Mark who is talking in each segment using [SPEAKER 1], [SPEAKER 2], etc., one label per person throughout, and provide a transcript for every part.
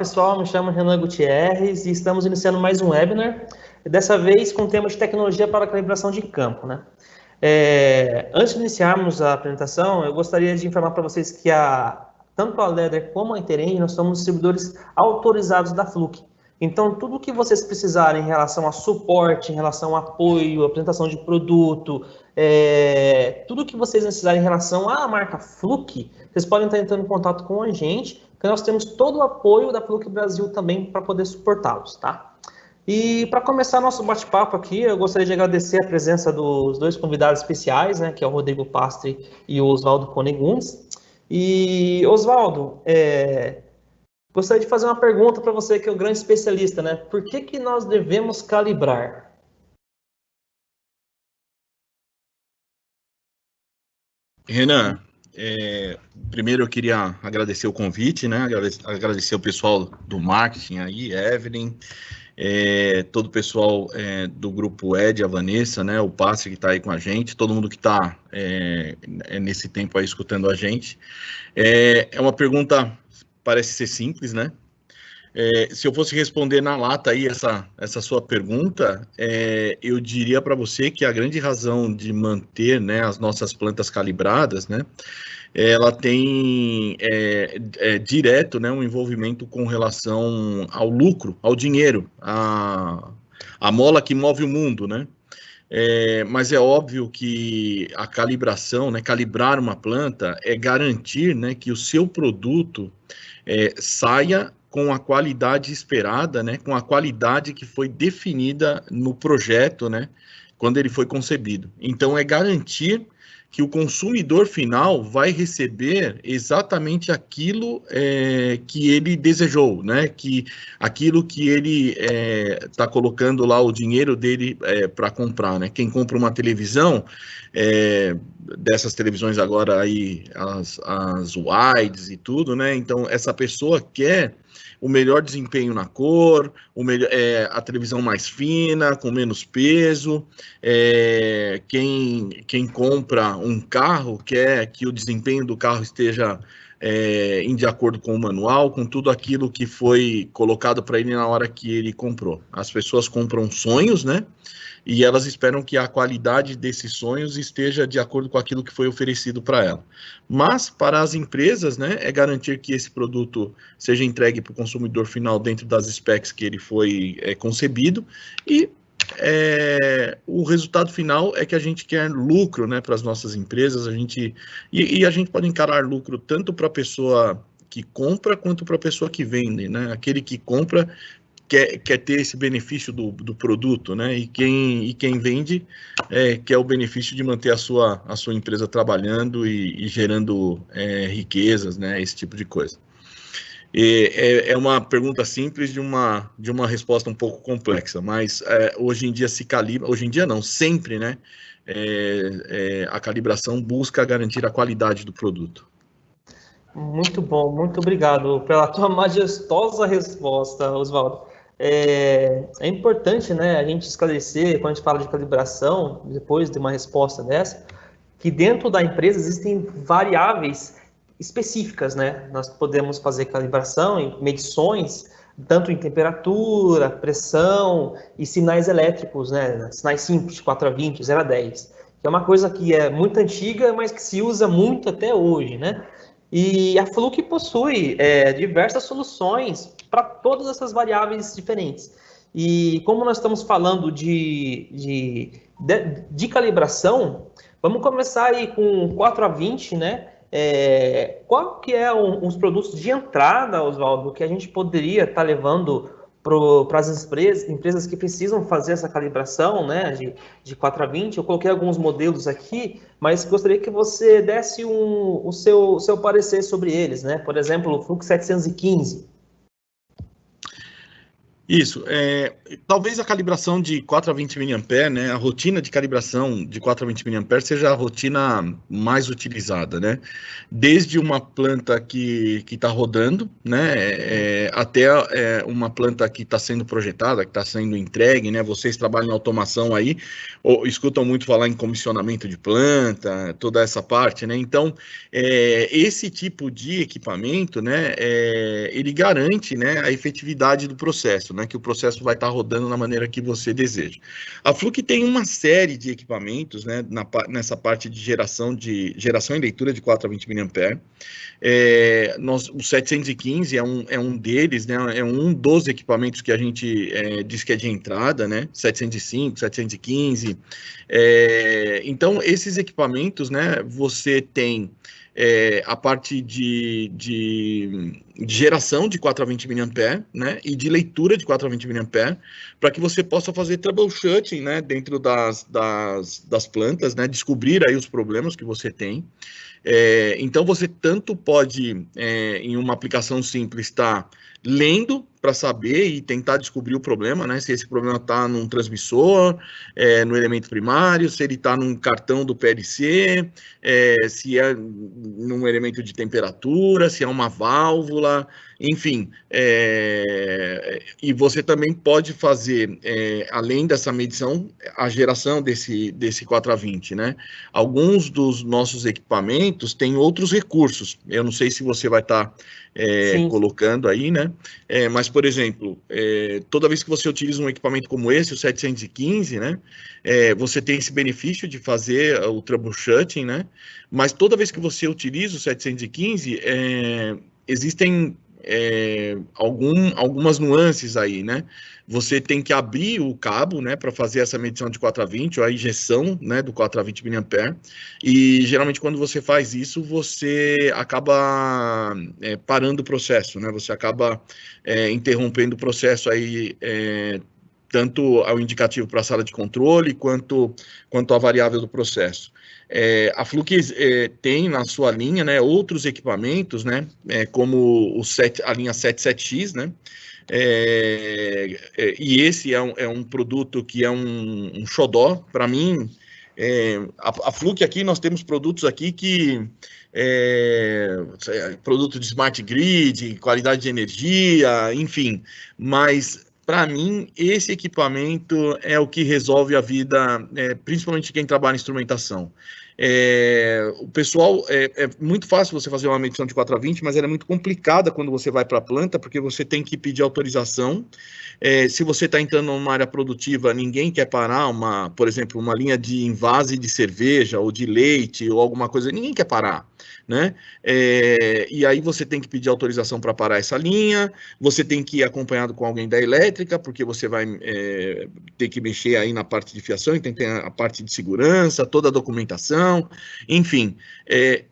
[SPEAKER 1] pessoal, me chamo Renan Gutierrez e estamos iniciando mais um webinar, dessa vez com o tema de tecnologia para calibração de campo, né? Antes de iniciarmos a apresentação, eu gostaria de informar para vocês que tanto a Leder como a Intereng, nós somos distribuidores autorizados da Fluke. Então, tudo que vocês precisarem em relação a suporte, em relação a apoio, apresentação de produto, tudo que vocês necessitarem em relação à marca Fluke, vocês podem estar entrando em contato com a gente, que nós temos todo o apoio da Fluke Brasil também para poder suportá-los, tá? E para começar nosso bate-papo aqui, eu gostaria de agradecer a presença dos dois convidados especiais, né, que é o Rodrigo Pastre e o Oswaldo Konegundes. E, Oswaldo, gostaria de fazer uma pergunta para você, que é o grande especialista, né? Por que nós devemos calibrar?
[SPEAKER 2] Renan, primeiro eu queria agradecer o convite, né? Agradecer o pessoal do marketing aí, Evelyn, todo o pessoal do grupo Ed, a Vanessa, né? O Pastre que está aí com a gente, todo mundo que está nesse tempo aí escutando a gente. É uma pergunta, parece ser simples, né? Se eu fosse responder na lata aí essa sua pergunta, eu diria para você que a grande razão de manter, né, as nossas plantas calibradas, né, ela tem direto, né, um envolvimento com relação ao lucro, ao dinheiro, a mola que move o mundo, né? Mas é óbvio que a calibração, né, calibrar uma planta é garantir, né, que o seu produto saia com a qualidade esperada, né, com a qualidade que foi definida no projeto, né, quando ele foi concebido. Então, é garantir que o consumidor final vai receber exatamente aquilo que ele desejou, né? Que aquilo que ele está colocando lá o dinheiro dele para comprar, né? Quem compra uma televisão, dessas televisões agora aí, as wides e tudo, né? Então, essa pessoa quer o melhor desempenho na cor, a televisão mais fina, com menos peso. Quem compra um carro quer que o desempenho do carro esteja de acordo com o manual, com tudo aquilo que foi colocado para ele na hora que ele comprou. As pessoas compram sonhos, né? E elas esperam que a qualidade desses sonhos esteja de acordo com aquilo que foi oferecido para ela. Mas, para as empresas, né, é garantir que esse produto seja entregue para o consumidor final dentro das specs que ele foi concebido, e o resultado final é que a gente quer lucro, né, para as nossas empresas, e a gente pode encarar lucro tanto para a pessoa que compra quanto para a pessoa que vende, né? Aquele que compra quer ter esse benefício do produto, né? E quem vende quer o benefício de manter a sua empresa trabalhando e gerando riquezas, né? Esse tipo de coisa. É uma pergunta simples de uma resposta um pouco complexa, mas hoje em dia se calibra, hoje em dia não, sempre, né? A calibração busca garantir a qualidade do produto.
[SPEAKER 1] Muito bom, muito obrigado pela tua majestosa resposta, Oswaldo. É importante, né, a gente esclarecer, quando a gente fala de calibração, depois de uma resposta dessa, que dentro da empresa existem variáveis específicas, né? Nós podemos fazer calibração em medições, tanto em temperatura, pressão e sinais elétricos, né? Sinais simples, de 4 a 20, 0 a 10, que é uma coisa que é muito antiga, mas que se usa muito até hoje, né? E a Fluke possui diversas soluções para todas essas variáveis diferentes. E como nós estamos falando de calibração, vamos começar aí com 4 a 20, né? Qual que é os produtos de entrada, Oswaldo, que a gente poderia estar levando para as empresas que precisam fazer essa calibração, né, de 4 a 20, eu coloquei alguns modelos aqui, mas gostaria que você desse o seu parecer sobre eles, né? Por exemplo, o Flux 715.
[SPEAKER 2] Isso, talvez a calibração de 4 a 20 mA, né, a rotina de calibração de 4 a 20 mA seja a rotina mais utilizada, né, desde uma planta que está rodando, né, até uma planta que está sendo projetada, que está sendo entregue, né, vocês trabalham em automação aí, ou escutam muito falar em comissionamento de planta, toda essa parte, né, então, esse tipo de equipamento, né, ele garante, né, a efetividade do processo, né, que o processo vai estar rodando da maneira que você deseja. A Fluke tem uma série de equipamentos, né, nessa parte de geração e leitura de 4 a 20 mA. O 715 é um deles, né, é um dos equipamentos que a gente diz que é de entrada, né, 705, 715. Então, esses equipamentos, né, você tem a parte de geração de 4 a 20 mA, né, e de leitura de 4 a 20 mA, para que você possa fazer troubleshooting, né, dentro das plantas, né, descobrir aí os problemas que você tem. Então, você tanto pode, em uma aplicação simples, estar lendo para saber e tentar descobrir o problema, né? Se esse problema está num transmissor, no elemento primário, se ele está num cartão do PLC, se é num elemento de temperatura, se é uma válvula, enfim. E você também pode fazer, além dessa medição, a geração desse 4 a 20, né? Alguns dos nossos equipamentos têm outros recursos. Eu não sei se você vai estar colocando aí, né? Mas, por exemplo, toda vez que você utiliza um equipamento como esse, o 715, né? Você tem esse benefício de fazer o troubleshooting, né? Mas toda vez que você utiliza o 715, existem algumas nuances aí, né? Você tem que abrir o cabo, né, para fazer essa medição de 4 a 20, ou a injeção, né, do 4 a 20 mA, e geralmente quando você faz isso, você acaba parando o processo, né? Você acaba interrompendo o processo aí, tanto ao indicativo para a sala de controle, quanto à variável do processo. A Fluke tem na sua linha, né, outros equipamentos, né, como a linha 77X, né, e esse é um produto que é um xodó. Para mim, a Fluke aqui, nós temos produtos aqui que produto de smart grid, qualidade de energia, enfim, mas para mim, esse equipamento é o que resolve a vida, principalmente quem trabalha em instrumentação. O pessoal, é muito fácil você fazer uma medição de 4 a 20, mas ela é muito complicada quando você vai para a planta, porque você tem que pedir autorização. Se você está entrando numa área produtiva, ninguém quer parar, por exemplo, uma linha de envase de cerveja ou de leite ou alguma coisa, ninguém quer parar, né? E aí você tem que pedir autorização para parar essa linha, você tem que ir acompanhado com alguém da elétrica, porque você vai ter que mexer aí na parte de fiação, e tem que ter a parte de segurança, toda a documentação, enfim.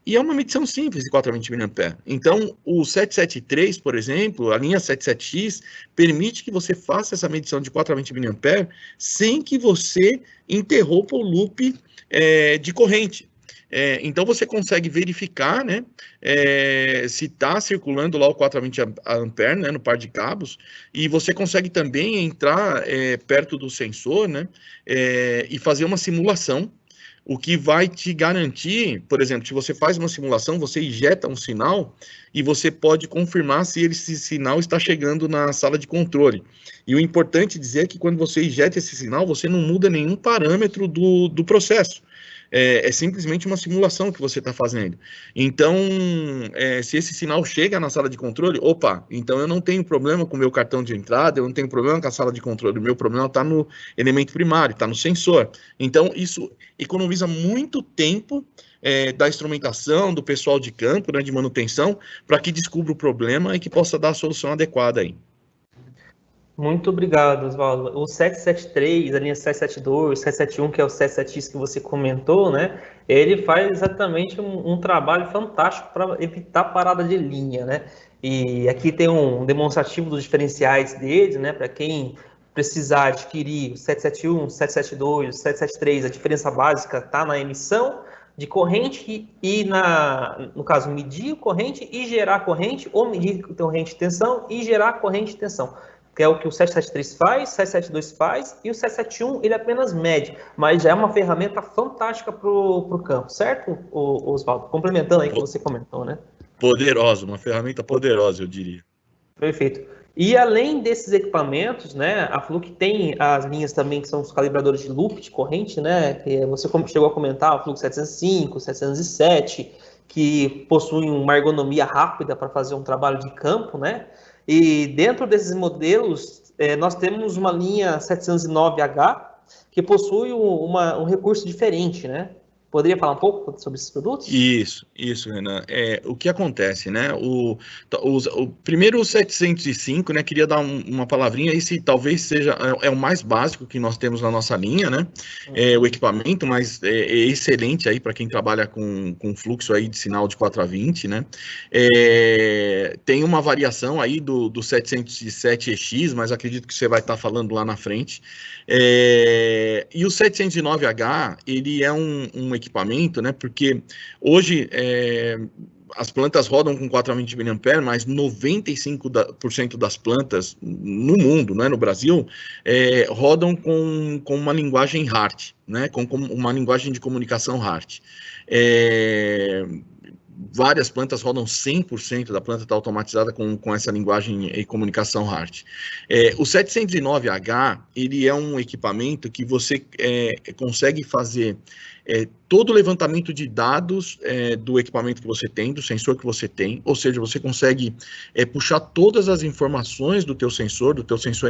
[SPEAKER 2] E é uma medição simples de 4 a 20 mA. Então, o 773, por exemplo, a linha 77X, permite que você faça essa medição de 4 a 20 mA sem que você interrompa o loop de corrente. Então, você consegue verificar, né, se está circulando lá o 4 a 20 ampere, né, no par de cabos, e você consegue também entrar perto do sensor, né, e fazer uma simulação, o que vai te garantir, por exemplo, se você faz uma simulação, você injeta um sinal e você pode confirmar se esse sinal está chegando na sala de controle. E o importante dizer é que quando você injeta esse sinal, você não muda nenhum parâmetro do processo. É simplesmente uma simulação que você está fazendo. Então, se esse sinal chega na sala de controle, opa, então eu não tenho problema com o meu cartão de entrada, eu não tenho problema com a sala de controle, o meu problema está no elemento primário, está no sensor. Então, isso economiza muito tempo da instrumentação, do pessoal de campo, né, de manutenção, para que descubra o problema e que possa dar a solução adequada aí.
[SPEAKER 1] Muito obrigado, Oswaldo. O 773, a linha 772, 771, que é o 77X que você comentou, né? Ele faz exatamente um trabalho fantástico para evitar parada de linha, né? E aqui tem um demonstrativo dos diferenciais deles, né? Para quem precisar adquirir o 771, o 772, o 773, a diferença básica está na emissão de corrente e, no caso, medir corrente e gerar corrente, ou medir corrente de tensão e gerar corrente de tensão. que é o que o 773 faz, o 772 faz, e o 771 ele apenas mede, mas já é uma ferramenta fantástica para o campo, certo, Oswaldo? Complementando aí o que você comentou, né?
[SPEAKER 2] Poderosa, uma ferramenta poderosa, eu diria.
[SPEAKER 1] Perfeito. E além desses equipamentos, né, a Fluke tem as linhas também que são os calibradores de loop, de corrente, né, que você chegou a comentar, o Fluke 705, 707, que possuem uma ergonomia rápida para fazer um trabalho de campo, né, e dentro desses modelos, nós temos uma linha 709H, que possui um recurso diferente, né. Poderia falar um pouco sobre esses produtos?
[SPEAKER 2] Isso, Renan. O que acontece, né? O primeiro, o 705, né? Queria dar uma palavrinha, esse talvez seja o mais básico que nós temos na nossa linha, né? O equipamento, mas é excelente aí para quem trabalha com fluxo aí de sinal de 4 a 20, né? Tem uma variação aí do 707EX, mas acredito que você vai estar falando lá na frente. E o 709H, ele é um equipamento, né? Porque hoje as plantas rodam com 4 a 20 mA, mas 95% das plantas no mundo, né, no Brasil, rodam com uma linguagem HART, né? Com uma linguagem de comunicação HART. Várias plantas rodam 100% da planta está automatizada com essa linguagem e comunicação HART. O 709H, ele é um equipamento que você consegue fazer todo o levantamento de dados do equipamento que você tem, do sensor que você tem, ou seja, você consegue puxar todas as informações do teu sensor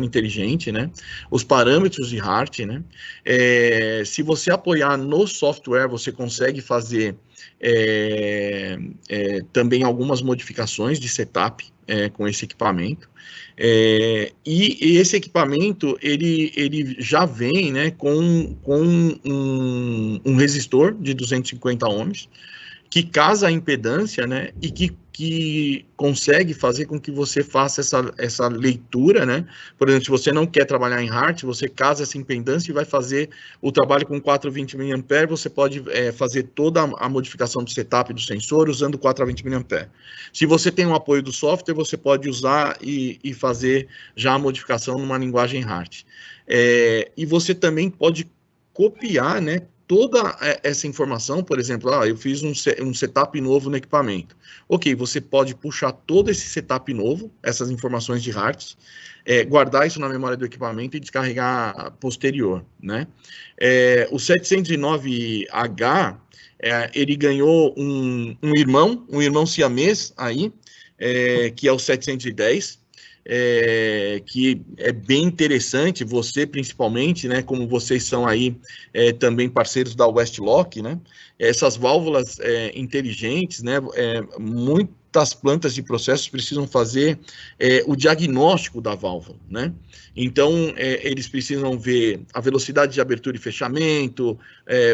[SPEAKER 2] inteligente, né? Os parâmetros de HART, né? Se você apoiar no software, você consegue fazer também algumas modificações de setup com esse equipamento. E esse equipamento ele já vem, né, com um resistor de 250 ohms que casa a impedância, né, e que consegue fazer com que você faça essa leitura, né? Por exemplo, se você não quer trabalhar em HART, você casa essa impedância e vai fazer o trabalho com 420 mA, você pode fazer toda a modificação do setup do sensor usando 420 mA. Se você tem um apoio do software, você pode usar e fazer já a modificação numa linguagem HART. E você também pode copiar, né, toda essa informação. Por exemplo, eu fiz um setup novo no equipamento. Ok, você pode puxar todo esse setup novo, essas informações de HARTs, guardar isso na memória do equipamento e descarregar posterior, né? O 709H, ele ganhou um irmão siamês aí, que é o 710, que é bem interessante, você principalmente, né, como vocês são aí também parceiros da Westlock, né, essas válvulas inteligentes, né, muitas plantas de processos precisam fazer o diagnóstico da válvula, né, então eles precisam ver a velocidade de abertura e fechamento,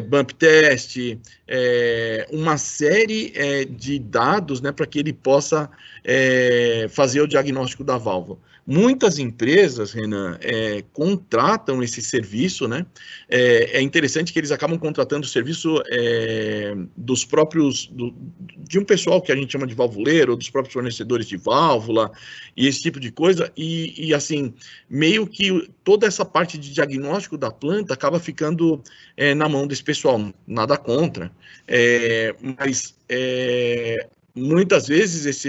[SPEAKER 2] bump test, uma série de dados, né, para que ele possa fazer o diagnóstico da válvula. Muitas empresas, Renan, contratam esse serviço, né? É interessante que eles acabam contratando o serviço dos próprios, de um pessoal que a gente chama de valvuleiro, ou dos próprios fornecedores de válvula, e esse tipo de coisa, e assim, meio que toda essa parte de diagnóstico da planta acaba ficando na mão desse pessoal, nada contra, mas muitas vezes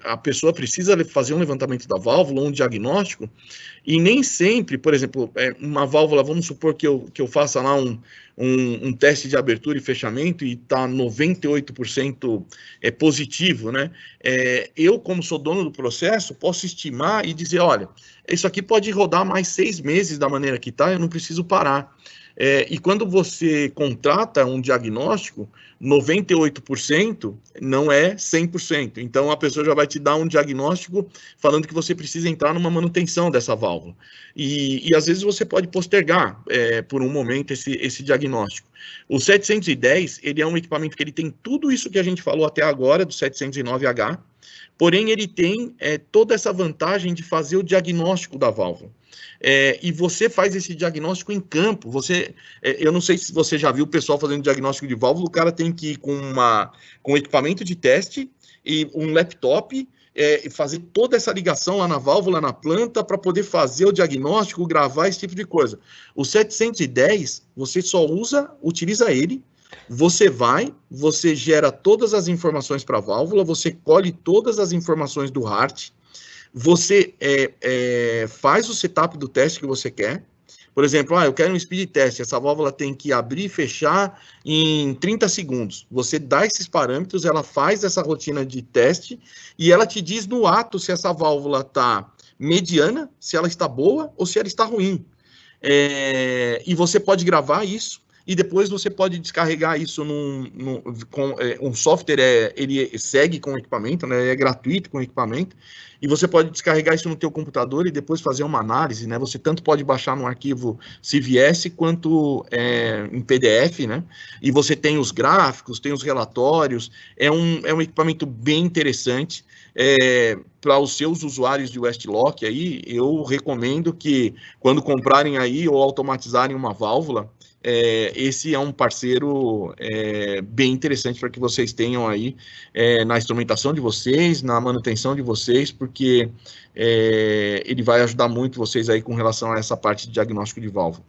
[SPEAKER 2] a pessoa precisa fazer um levantamento da válvula, um diagnóstico, e nem sempre, por exemplo, uma válvula, vamos supor que eu faça lá um teste de abertura e fechamento e está 98% positivo, né? Eu, como sou dono do processo, posso estimar e dizer, olha, isso aqui pode rodar mais 6 meses da maneira que está, eu não preciso parar. E quando você contrata um diagnóstico, 98% não é 100%. Então, a pessoa já vai te dar um diagnóstico falando que você precisa entrar numa manutenção dessa válvula. E às vezes você pode postergar por um momento esse diagnóstico. O 710, ele é um equipamento que ele tem tudo isso que a gente falou até agora, do 709H, porém ele tem toda essa vantagem de fazer o diagnóstico da válvula. E você faz esse diagnóstico em campo. Eu não sei se você já viu o pessoal fazendo diagnóstico de válvula, o cara tem que ir com um equipamento de teste e um laptop, fazer toda essa ligação lá na válvula, na planta, para poder fazer o diagnóstico, gravar esse tipo de coisa. O 710, você só utiliza ele, você gera todas as informações para a válvula, você colhe todas as informações do HART, você faz o setup do teste que você quer. Por exemplo, eu quero um speed test, essa válvula tem que abrir e fechar em 30 segundos. Você dá esses parâmetros, ela faz essa rotina de teste e ela te diz no ato se essa válvula está mediana, se ela está boa ou se ela está ruim. E você pode gravar isso e depois você pode descarregar isso com um software, ele segue com o equipamento, né, é gratuito com o equipamento, e você pode descarregar isso no teu computador e depois fazer uma análise, né, você tanto pode baixar no arquivo CVS quanto em PDF, né, e você tem os gráficos, tem os relatórios, é um equipamento bem interessante. Para os seus usuários de Westlock aí, eu recomendo que quando comprarem aí ou automatizarem uma válvula, esse é um parceiro bem interessante para que vocês tenham aí na instrumentação de vocês, na manutenção de vocês, porque ele vai ajudar muito vocês aí com relação a essa parte de diagnóstico de válvula.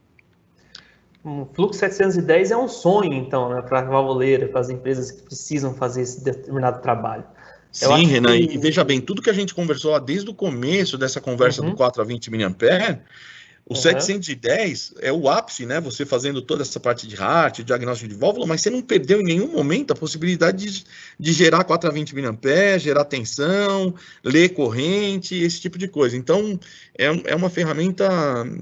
[SPEAKER 1] O Fluxo 710 é um sonho, então, né, para a valvuleira, para as empresas que precisam fazer esse determinado trabalho.
[SPEAKER 2] Sim, Renan, e veja bem, tudo que a gente conversou lá desde o começo dessa conversa do 4 a 20 mA, o 710 é o ápice, né? Você fazendo toda essa parte de HART, diagnóstico de válvula, mas você não perdeu em nenhum momento a possibilidade de gerar 4 a 20 mA, gerar tensão, ler corrente, esse tipo de coisa. Então, é uma ferramenta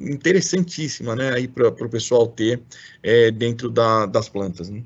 [SPEAKER 2] interessantíssima, né? Aí para o pessoal ter dentro das plantas, né?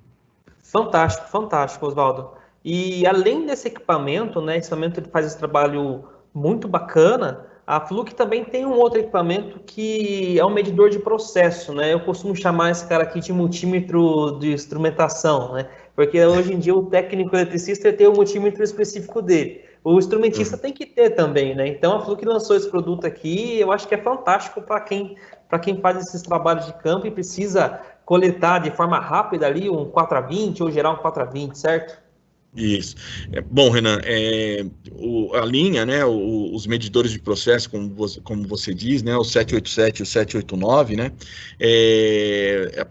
[SPEAKER 1] Fantástico, fantástico, Oswaldo. E além desse equipamento, né? Esse equipamento ele faz esse trabalho muito bacana. A Fluke também tem um outro equipamento que é um medidor de processo, né? Eu costumo chamar esse cara aqui de multímetro de instrumentação, né? Porque hoje em dia o técnico eletricista tem o multímetro específico dele. O instrumentista tem que ter também, né? Então a Fluke lançou esse produto aqui, eu acho que é fantástico para quem faz esses trabalhos de campo e precisa coletar de forma rápida ali um 4 a 20 ou gerar um 4 a 20, certo?
[SPEAKER 2] Isso. Bom, Renan, a linha, né, os medidores de processo, como você diz, né, o 787 e o 789, né,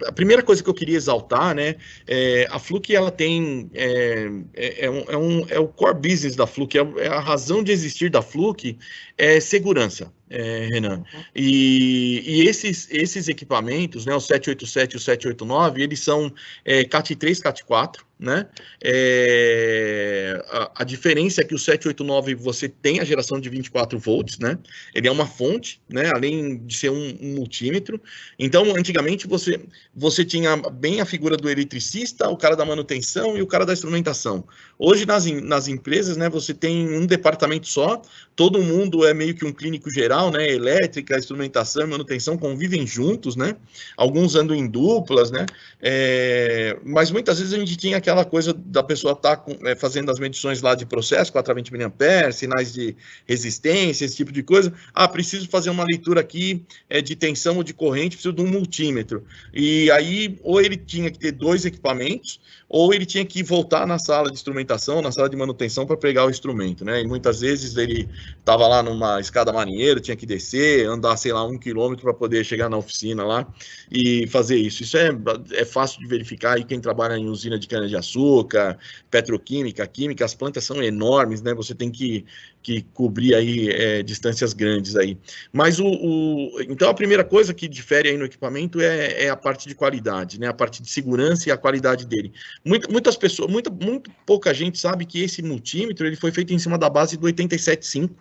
[SPEAKER 2] a primeira coisa que eu queria exaltar, né, a Fluke, ela tem, o core business da Fluke, a razão de existir da Fluke é segurança, Renan. E esses equipamentos, né, o 787 e o 789, eles são CAT3, CAT4, né? A diferença é que o 789 você tem a geração de 24 volts, né? Ele é uma fonte, né? Além de ser um multímetro. Então, antigamente você tinha bem a figura do eletricista, o cara da manutenção e o cara da instrumentação. Hoje nas empresas, né? Você tem um departamento só. Todo mundo é meio que um clínico geral, né? Elétrica, instrumentação e manutenção convivem juntos, né? Alguns andam em duplas, né? Mas muitas vezes a gente tinha aquela coisa da pessoa estar fazendo as medições lá de processo, 4 a 20 mA, sinais de resistência, esse tipo de coisa. Preciso fazer uma leitura aqui de tensão ou de corrente, preciso de um multímetro. E aí, ou ele tinha que ter 2 equipamentos, ou ele tinha que voltar na sala de instrumentação, na sala de manutenção para pegar o instrumento, né? E muitas vezes ele estava lá numa escada marinheira, tinha que descer, andar, sei lá, 1 quilômetro para poder chegar na oficina lá e fazer isso. Isso é fácil de verificar aí quem trabalha em usina de cana-de-açúcar, petroquímica, química, as plantas são enormes, né? Você tem que cobrir aí distâncias grandes aí. Mas então a primeira coisa que difere aí no equipamento é a parte de qualidade, né? A parte de segurança e a qualidade dele. Muitas pessoas, muito pouca gente sabe que esse multímetro ele foi feito em cima da base do 875,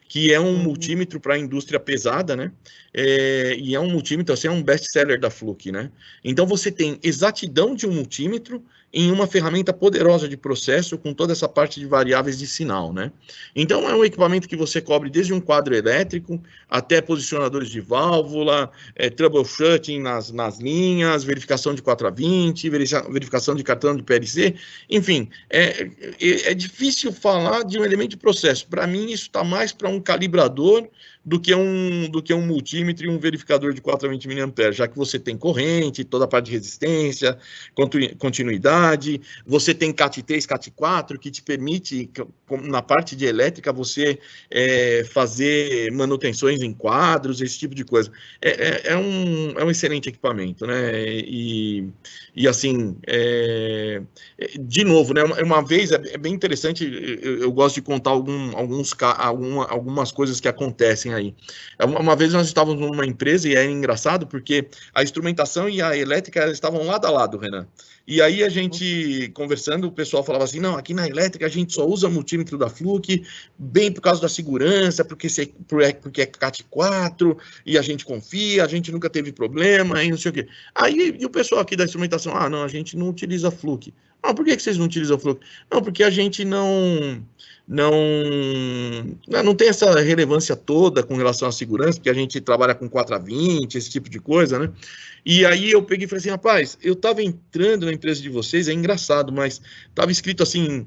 [SPEAKER 2] que é um multímetro para a indústria pesada, né? E é um multímetro, assim, é um best-seller da Fluke, né? Então você tem exatidão de um multímetro em uma ferramenta poderosa de processo com toda essa parte de variáveis de sinal, né? Então é um equipamento que você cobre desde um quadro elétrico até posicionadores de válvula, troubleshooting nas linhas, verificação de 4 a 20, verificação de cartão de PLC, enfim, é difícil falar de um elemento de processo. Para mim isso está mais para um calibrador do que um multímetro e um verificador de 4 a 20 mA, já que você tem corrente, toda a parte de resistência, continuidade, você tem CAT3, CAT4, que te permite na parte de elétrica, você fazer manutenções em quadros, esse tipo de coisa. É um excelente equipamento, né? E assim, de novo, né? Uma vez, é bem interessante, eu gosto de contar algumas coisas que acontecem aí. Uma vez nós estávamos numa empresa e era engraçado porque a instrumentação e a elétrica estavam lado a lado, Renan. E aí a gente, conversando, o pessoal falava assim, não, aqui na elétrica a gente só usa multímetro da Fluke, bem por causa da segurança, porque é CAT 4, e a gente confia, a gente nunca teve problema, e não sei o quê. Aí e o pessoal aqui da instrumentação, não, a gente não utiliza Fluke. Por que vocês não utilizam Fluke? Não, porque a gente não tem essa relevância toda com relação à segurança, porque a gente trabalha com 4A20, esse tipo de coisa, né? E aí eu peguei e falei assim, rapaz, eu estava entrando na empresa de vocês, é engraçado, mas estava escrito assim,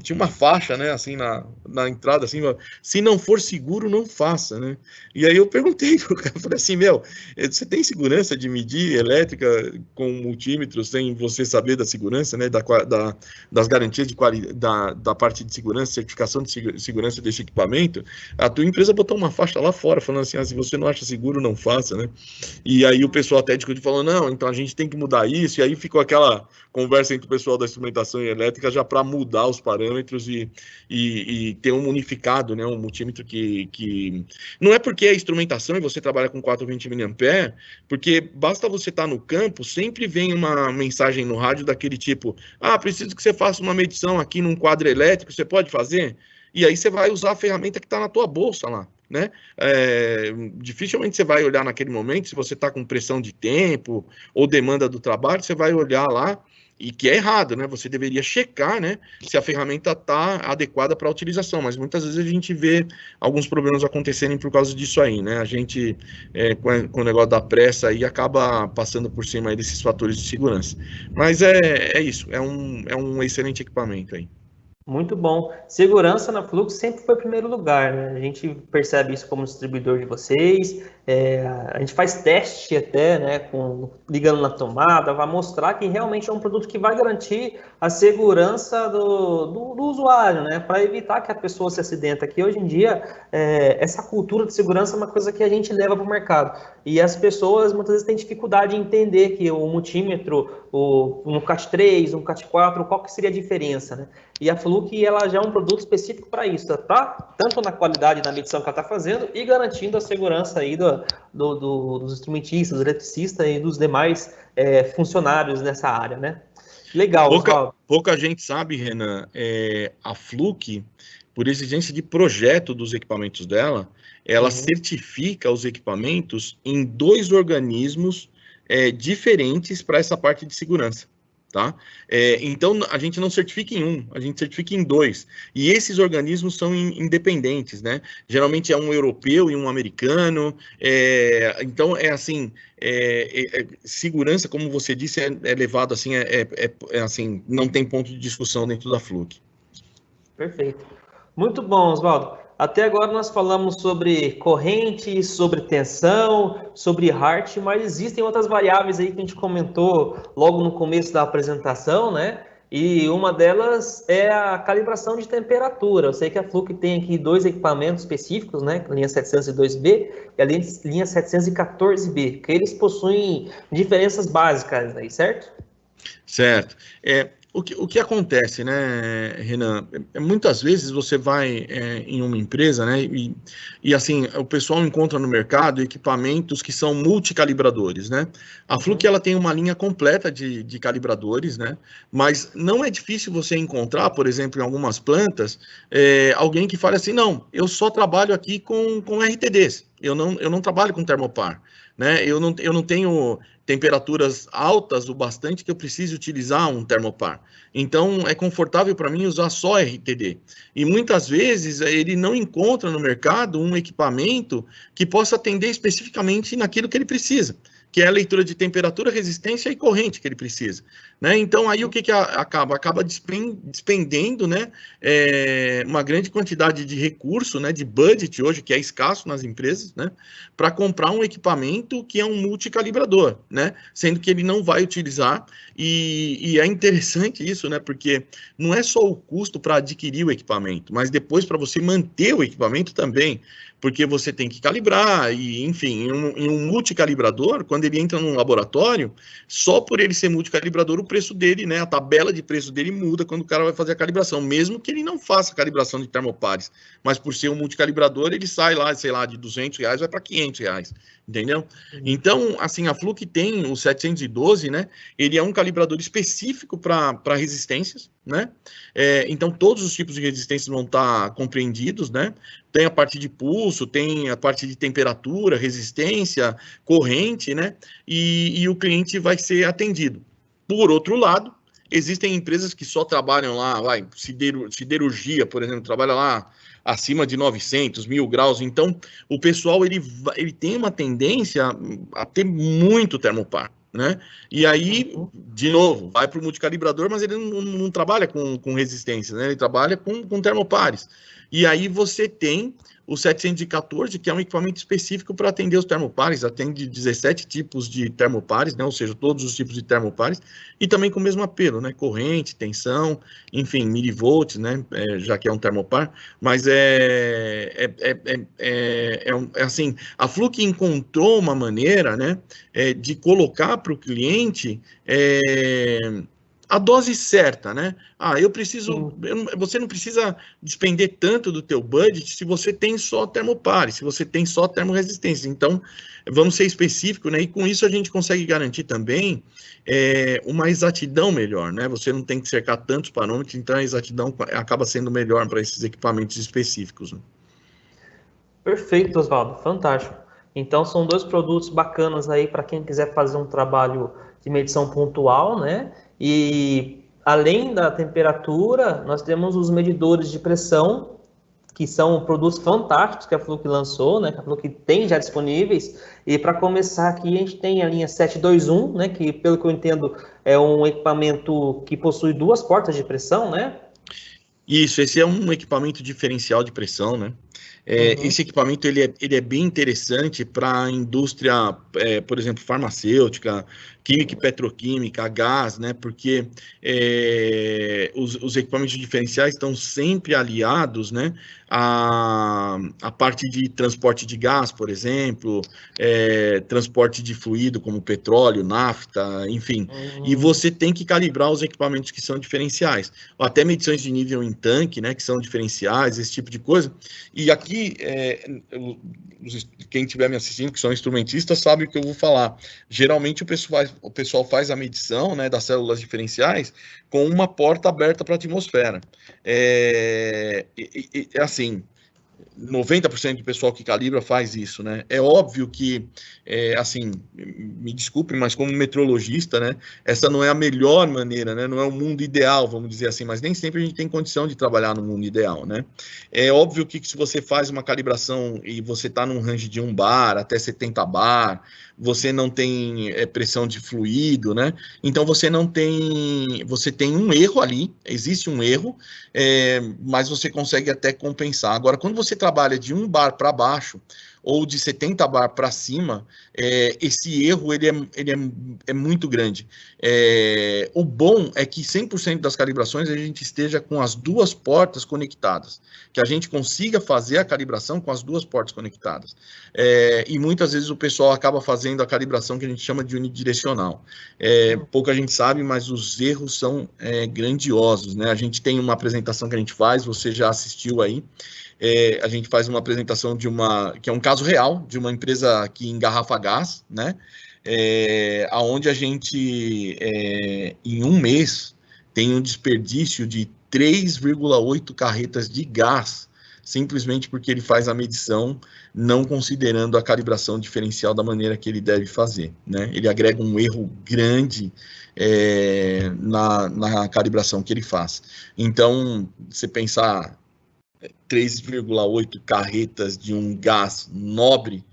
[SPEAKER 2] tinha uma faixa, né, assim, na entrada, assim, se não for seguro, não faça, né? E aí eu perguntei pro cara, falei assim, você tem segurança de medir elétrica com multímetros, sem você saber da segurança, né, das garantias de qualidade, da parte de segurança, certificação de segurança desse equipamento? A tua empresa botou uma faixa lá fora, falando assim, se você não acha seguro, não faça, né? E aí o pessoal até discutiu, falou, não, então a gente tem que mudar isso, e aí ficou aquela conversa entre o pessoal da instrumentação e elétrica já para mudar os parâmetros e ter um unificado, né, um multímetro que... Não é porque é instrumentação e você trabalha com 420 mA, porque basta você estar no campo, sempre vem uma mensagem no rádio daquele tipo, preciso que você faça uma medição aqui num quadro elétrico, você pode fazer? E aí você vai usar a ferramenta que está na tua bolsa lá, né? Dificilmente você vai olhar naquele momento, se você está com pressão de tempo ou demanda do trabalho, você vai olhar lá, e que é errado, né? Você deveria checar, né, se a ferramenta está adequada para a utilização, mas muitas vezes a gente vê alguns problemas acontecerem por causa disso aí, né? A gente, com o negócio da pressa aí, acaba passando por cima aí desses fatores de segurança. Mas é isso, é um excelente equipamento aí.
[SPEAKER 1] Muito bom. Segurança na Flux sempre foi o primeiro lugar, né? A gente percebe isso como distribuidor de vocês. A gente faz teste até, né? Ligando na tomada, vai mostrar que realmente é um produto que vai garantir a segurança do usuário, né? Para evitar que a pessoa se acidente. Aqui hoje em dia, essa cultura de segurança é uma coisa que a gente leva para o mercado. E as pessoas muitas vezes têm dificuldade em entender que o multímetro, um CAT 3, um CAT 4, qual que seria a diferença, né? E a Fluke, ela já é um produto específico para isso, tá? Tanto na qualidade da medição que ela está fazendo e garantindo a segurança aí dos instrumentistas, dos eletricistas e dos demais funcionários nessa área, né? Legal,
[SPEAKER 2] pouca gente sabe, Renan, a Fluke, por exigência de projeto dos equipamentos dela, ela certifica os equipamentos em 2 organismos diferentes para essa parte de segurança. Tá? Então, a gente não certifica em um, a gente certifica em 2. E esses organismos são independentes, né? Geralmente é um europeu e um americano. Então, assim, segurança, como você disse, é levado assim, assim, não tem ponto de discussão dentro da Fluke.
[SPEAKER 1] Perfeito. Muito bom, Oswaldo. Até agora nós falamos sobre corrente, sobre tensão, sobre Hart, mas existem outras variáveis aí que a gente comentou logo no começo da apresentação, né? E uma delas é a calibração de temperatura. Eu sei que a Fluke tem aqui 2 equipamentos específicos, né? A linha 702B e a linha 714B, que eles possuem diferenças básicas aí, certo?
[SPEAKER 2] Certo. O que acontece, né, Renan? Muitas vezes você vai em uma empresa, né, e assim, o pessoal encontra no mercado equipamentos que são multicalibradores, né? A Fluke, ela tem uma linha completa de calibradores, né? Mas não é difícil você encontrar, por exemplo, em algumas plantas, alguém que fale assim, não, eu só trabalho aqui com RTDs, eu não trabalho com termopar, né? Eu não tenho temperaturas altas o bastante que eu precise utilizar um termopar. Então, é confortável para mim usar só RTD. E muitas vezes ele não encontra no mercado um equipamento que possa atender especificamente naquilo que ele precisa. que é a leitura de temperatura, resistência e corrente que ele precisa, né? Então, aí o que acaba? Acaba despendendo, né, uma grande quantidade de recurso, né, de budget hoje, que é escasso nas empresas, né, para comprar um equipamento que é um multicalibrador, né, sendo que ele não vai utilizar, e é interessante isso, né, porque não é só o custo para adquirir o equipamento, mas depois para você manter o equipamento também, porque você tem que calibrar, e enfim, em um multicalibrador, quando ele entra num laboratório, só por ele ser multicalibrador, o preço dele, né, a tabela de preço dele muda quando o cara vai fazer a calibração, mesmo que ele não faça a calibração de termopares, mas por ser um multicalibrador, ele sai lá, sei lá, de R$200, vai para R$500, entendeu? Então, assim, a Fluke tem o 712, né, ele é um calibrador específico para resistências, né, então todos os tipos de resistências vão estar compreendidos, né, tem a parte de pulso, tem a parte de temperatura, resistência, corrente, né, e o cliente vai ser atendido. Por outro lado, existem empresas que só trabalham lá, siderurgia, por exemplo, trabalha lá acima de 900, 1000 graus, então o pessoal ele tem uma tendência a ter muito termopar, né? E aí, de novo, vai para o multicalibrador, mas ele não trabalha com resistência, né? Ele trabalha com termopares. E aí você tem o 714, que é um equipamento específico para atender os termopares, atende 17 tipos de termopares, né? Ou seja, todos os tipos de termopares, e também com o mesmo apelo, né? Corrente, tensão, enfim, milivolts, né? Já que é um termopar, mas assim, a Fluke encontrou uma maneira, né? De colocar para o cliente a dose certa, né? Eu preciso... Você não precisa despender tanto do teu budget se você tem só termopares, se você tem só termoresistência. Então, vamos ser específicos, né? E com isso a gente consegue garantir também uma exatidão melhor, né? Você não tem que cercar tantos parâmetros, então a exatidão acaba sendo melhor para esses equipamentos específicos, né?
[SPEAKER 1] Perfeito, Oswaldo. Fantástico. Então, são dois produtos bacanas aí para quem quiser fazer um trabalho de medição pontual, né? E além da temperatura, nós temos os medidores de pressão, que são produtos fantásticos que a Fluke lançou, né? Que a Fluke tem já disponíveis. E para começar aqui, a gente tem a linha 721, né? Que, pelo que eu entendo, é um equipamento que possui duas portas de pressão, né?
[SPEAKER 2] Isso, esse é um equipamento diferencial de pressão, né? Esse equipamento ele é bem interessante para a indústria, por exemplo, farmacêutica, química e petroquímica, gás, né? Porque os equipamentos diferenciais estão sempre aliados, né? A parte de transporte de gás, por exemplo, transporte de fluido como petróleo, nafta, enfim. E você tem que calibrar os equipamentos que são diferenciais, ou até medições de nível em tanque, né? Que são diferenciais, esse tipo de coisa. E aqui, quem estiver me assistindo, que são instrumentistas, sabe o que eu vou falar. Geralmente o pessoal faz a medição, né, das células diferenciais com uma porta aberta para a atmosfera. Assim, 90% do pessoal que calibra faz isso, né? É óbvio que, assim, me desculpem, mas como metrologista, né, essa não é a melhor maneira, né? Não é o mundo ideal, vamos dizer assim, mas nem sempre a gente tem condição de trabalhar no mundo ideal, né? É óbvio que se você faz uma calibração e você está num range de 1 bar até 70 bar, você não tem pressão de fluido, né? Então você tem um erro ali, existe um erro, mas você consegue até compensar. Agora, quando você trabalha de 1 bar para baixo ou de 70 bar para cima, esse erro ele é muito grande. O bom é que 100% das calibrações a gente esteja com as duas portas conectadas, que a gente consiga fazer a calibração com as duas portas conectadas. E muitas vezes o pessoal acaba fazendo a calibração que a gente chama de unidirecional. Pouca gente sabe, mas os erros são grandiosos, né? A gente tem uma apresentação que a gente faz, você já assistiu aí. A gente faz uma apresentação que é um caso real, de uma empresa que engarrafa gás, né? Onde a gente, em um mês, tem um desperdício de 3,8 carretas de gás, simplesmente porque ele faz a medição não considerando a calibração diferencial da maneira que ele deve fazer, né? Ele agrega um erro grande na calibração que ele faz. Então, você pensar 3,8 carretas de um gás nobre,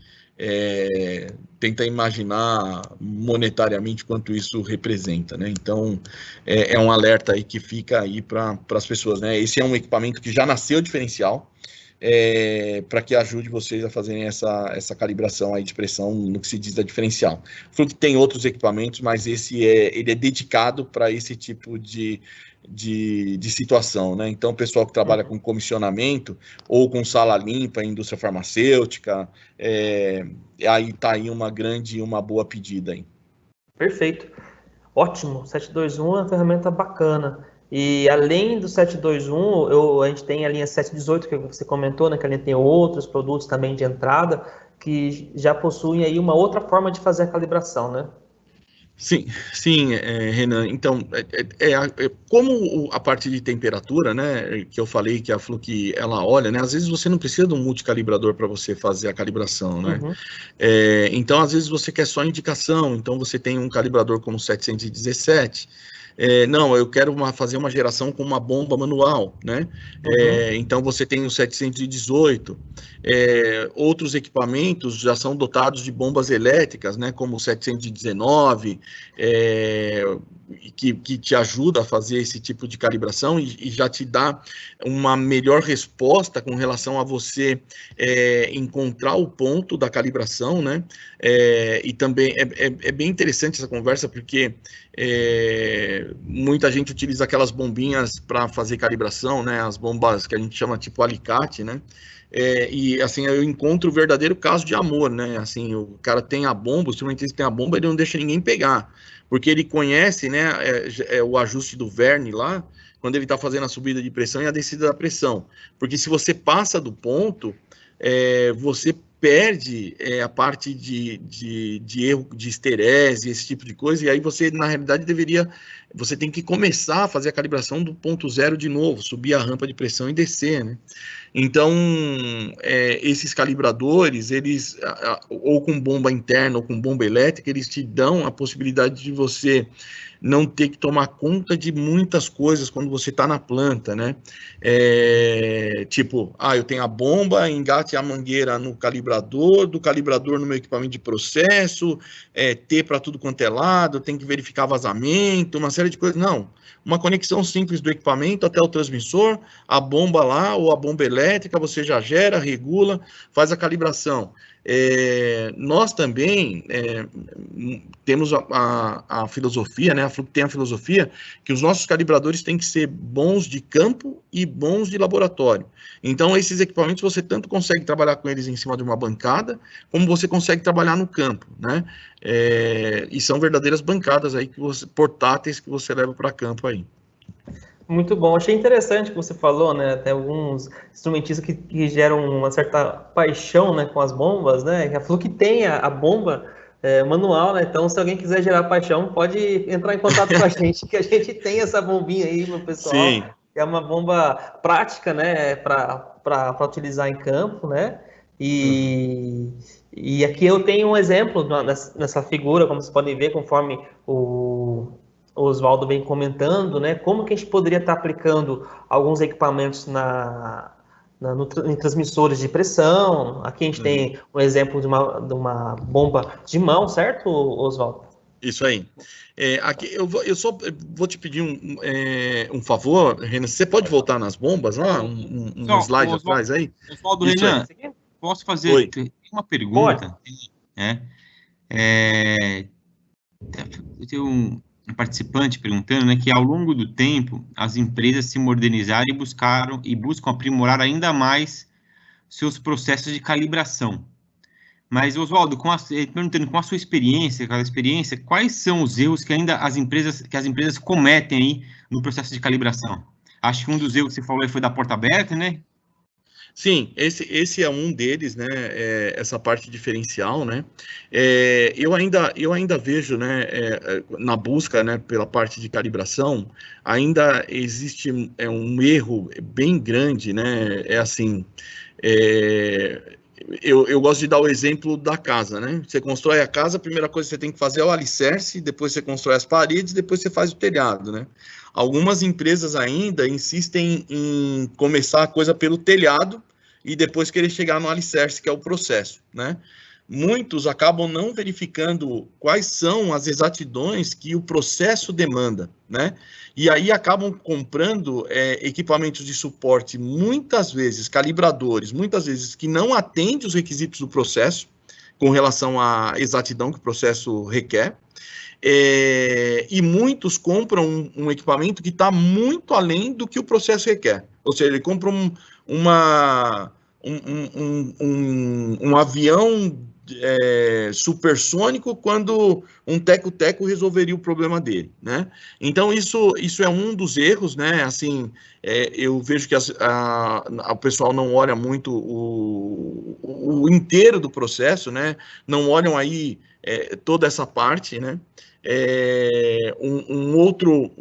[SPEAKER 2] tenta imaginar monetariamente quanto isso representa, né? Então, é um alerta aí que fica aí para as pessoas, né? Esse é um equipamento que já nasceu diferencial, para que ajude vocês a fazerem essa calibração aí de pressão no que se diz da diferencial. Fluke tem outros equipamentos, mas ele é dedicado para esse tipo de situação, né? Então, o pessoal que trabalha com comissionamento ou com sala limpa, indústria farmacêutica, aí está aí uma boa pedida aí.
[SPEAKER 1] Perfeito. Ótimo. 721 é uma ferramenta bacana. E além do 721, a gente tem a linha 718, que você comentou, né? Que a linha tem outros produtos também de entrada, que já possuem aí uma outra forma de fazer a calibração, né?
[SPEAKER 2] Sim, Renan. Então, como a parte de temperatura, né, que eu falei que a Fluke, ela olha, né, às vezes você não precisa de um multicalibrador para você fazer a calibração, né?
[SPEAKER 1] Uhum.
[SPEAKER 2] Então, às vezes você quer só indicação, então você tem um calibrador como 717, não, eu quero fazer uma geração com uma bomba manual, né? Então você tem o 718. Outros equipamentos já são dotados de bombas elétricas, né? Como o 719, que te ajuda a fazer esse tipo de calibração e já te dá uma melhor resposta com relação a você encontrar o ponto da calibração, né? E também é bem interessante essa conversa, porque muita gente utiliza aquelas bombinhas para fazer calibração, né? As bombas que a gente chama tipo alicate, né? E assim, eu encontro o verdadeiro caso de amor, né? Assim, o cara tem a bomba, o instrumentista tem a bomba, ele não deixa ninguém pegar, porque ele conhece, né? O ajuste do verne lá, quando ele está fazendo a subida de pressão e a descida da pressão. Porque se você passa do ponto, você perde a parte de erro de esterese, esse tipo de coisa, e aí você, na realidade, você tem que começar a fazer a calibração do ponto zero de novo, subir a rampa de pressão e descer, né? Então, esses calibradores, eles, ou com bomba interna ou com bomba elétrica, eles te dão a possibilidade de você não ter que tomar conta de muitas coisas quando você está na planta, né? Tipo, eu tenho a bomba, engate a mangueira no calibrador, do calibrador no meu equipamento de processo, T para tudo quanto é lado, tem que verificar vazamento, uma série de coisas. Não, uma conexão simples do equipamento até o transmissor, a bomba lá, ou a bomba elétrica, você já gera, regula, faz a calibração. Nós também temos a filosofia, né? A Fluke tem a filosofia que os nossos calibradores têm que ser bons de campo e bons de laboratório. Então, esses equipamentos você tanto consegue trabalhar com eles em cima de uma bancada, como você consegue trabalhar no campo, né? E são verdadeiras bancadas aí portáteis que você leva para campo aí.
[SPEAKER 1] Muito bom. Achei interessante o que você falou, né? Tem alguns instrumentistas que geram uma certa paixão, né, com as bombas, né? A Fluke tem a bomba manual, né? Então, se alguém quiser gerar paixão, pode entrar em contato com a gente, que a gente tem essa bombinha aí, meu pessoal.
[SPEAKER 2] Sim.
[SPEAKER 1] Que é uma bomba prática, né? Para utilizar em campo, né? E aqui eu tenho um exemplo nessa figura, como vocês podem ver, conforme o Oswaldo vem comentando, né, como que a gente poderia estar aplicando alguns equipamentos em transmissores de pressão. Aqui a gente tem um exemplo de uma bomba de mão, certo, Oswaldo?
[SPEAKER 2] Isso aí. Aqui eu só vou te pedir um favor, Renan. Você pode voltar nas bombas lá? Um slide atrás aí?
[SPEAKER 3] Oswaldo, Renan, posso fazer uma pergunta? Eu tenho um participante perguntando, né, que ao longo do tempo as empresas se modernizaram e buscam aprimorar ainda mais seus processos de calibração. Mas, Oswaldo, perguntando com a sua experiência, quais são os erros que ainda as empresas cometem aí no processo de calibração? Acho que um dos erros que você falou aí foi da porta aberta, né?
[SPEAKER 2] Sim, esse é um deles, né? Essa parte diferencial, né? Eu ainda vejo, né? Na busca, né? Pela parte de calibração, ainda existe um erro bem grande, né? Assim, eu gosto de dar o exemplo da casa, né? Você constrói a casa, a primeira coisa que você tem que fazer é o alicerce, depois você constrói as paredes, depois você faz o telhado, né? Algumas empresas ainda insistem em começar a coisa pelo telhado e depois querer chegar no alicerce, que é o processo, né? muitos acabam não verificando quais são as exatidões que o processo demanda, né? E aí acabam comprando equipamentos de suporte, muitas vezes, calibradores, muitas vezes que não atendem os requisitos do processo, com relação à exatidão que o processo requer, e muitos compram um equipamento que está muito além do que o processo requer. Ou seja, ele compra um avião supersônico quando um teco-teco resolveria o problema dele, né? Então, isso é um dos erros, né? Assim, eu vejo que o pessoal não olha muito o inteiro do processo, né? Não olham aí toda essa parte, né? Um outro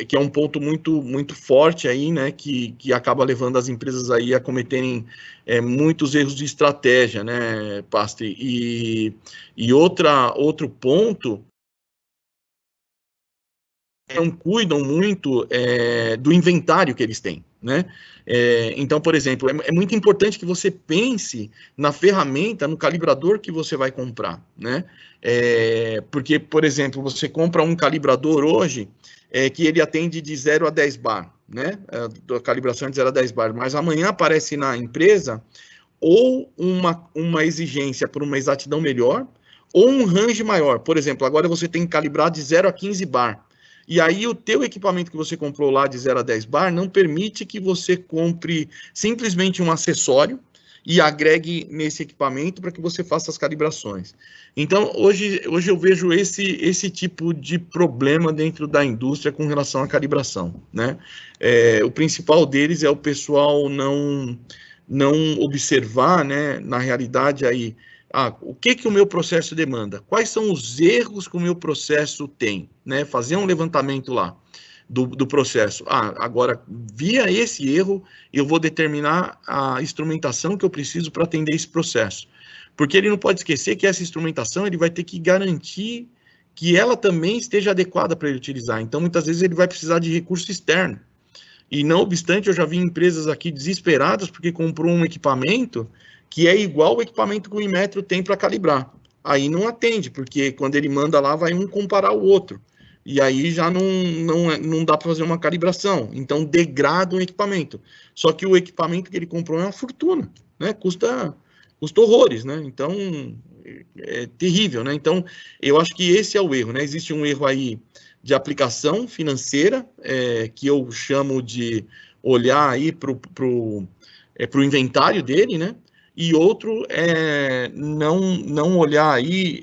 [SPEAKER 2] que é um ponto muito forte aí, né, que acaba levando as empresas aí a cometerem muitos erros de estratégia, né, Pastri? E outro ponto, não cuidam muito do inventário que eles têm, né? Então, por exemplo, é muito importante que você pense na ferramenta, no calibrador que você vai comprar, né? Porque, por exemplo, você compra um calibrador hoje que ele atende de 0 a 10 bar, né? A calibração de 0 a 10 bar, mas amanhã aparece na empresa ou uma exigência por uma exatidão melhor ou um range maior. Por exemplo, agora você tem que calibrar de 0 a 15 bar. E aí o teu equipamento que você comprou lá de 0 a 10 bar não permite que você compre simplesmente um acessório e agregue nesse equipamento para que você faça as calibrações. Então, hoje eu vejo esse tipo de problema dentro da indústria com relação à calibração, né? O principal deles é o pessoal não observar, né, na realidade aí, o que o meu processo demanda? Quais são os erros que o meu processo tem? Né? Fazer um levantamento lá do processo. Agora, via esse erro, eu vou determinar a instrumentação que eu preciso para atender esse processo. Porque ele não pode esquecer que essa instrumentação ele vai ter que garantir que ela também esteja adequada para ele utilizar. Então, muitas vezes, ele vai precisar de recurso externo. E, não obstante, eu já vi empresas aqui desesperadas porque comprou um equipamento que é igual ao equipamento que o Inmetro tem para calibrar. Aí não atende, porque quando ele manda lá, vai um comparar o outro. E aí já não dá para fazer uma calibração. Então, degrada o equipamento. Só que o equipamento que ele comprou é uma fortuna, né? Custa horrores, né? Então, é terrível, né? Então, eu acho que esse é o erro, né? Existe um erro aí de aplicação financeira, que eu chamo de olhar aí para o inventário dele, né? E outro é não olhar aí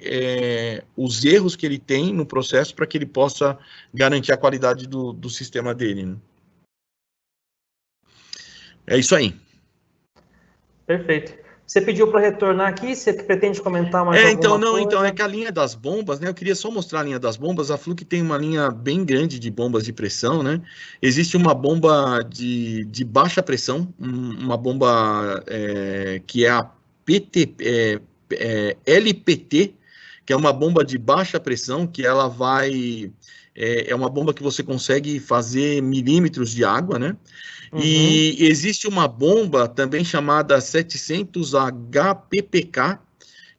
[SPEAKER 2] os erros que ele tem no processo para que ele possa garantir a qualidade do sistema dele, né? É isso aí.
[SPEAKER 1] Perfeito. Você pediu para retornar aqui, você pretende comentar mais alguma coisa?
[SPEAKER 2] Então, é que a linha das bombas, né? Eu queria só mostrar a linha das bombas. A Fluke tem uma linha bem grande de bombas de pressão, né? Existe uma bomba de baixa pressão, uma bomba que é a LPT, que é uma bomba de baixa pressão, que ela vai... É uma bomba que você consegue fazer milímetros de água, né? E existe uma bomba também chamada 700HPPK,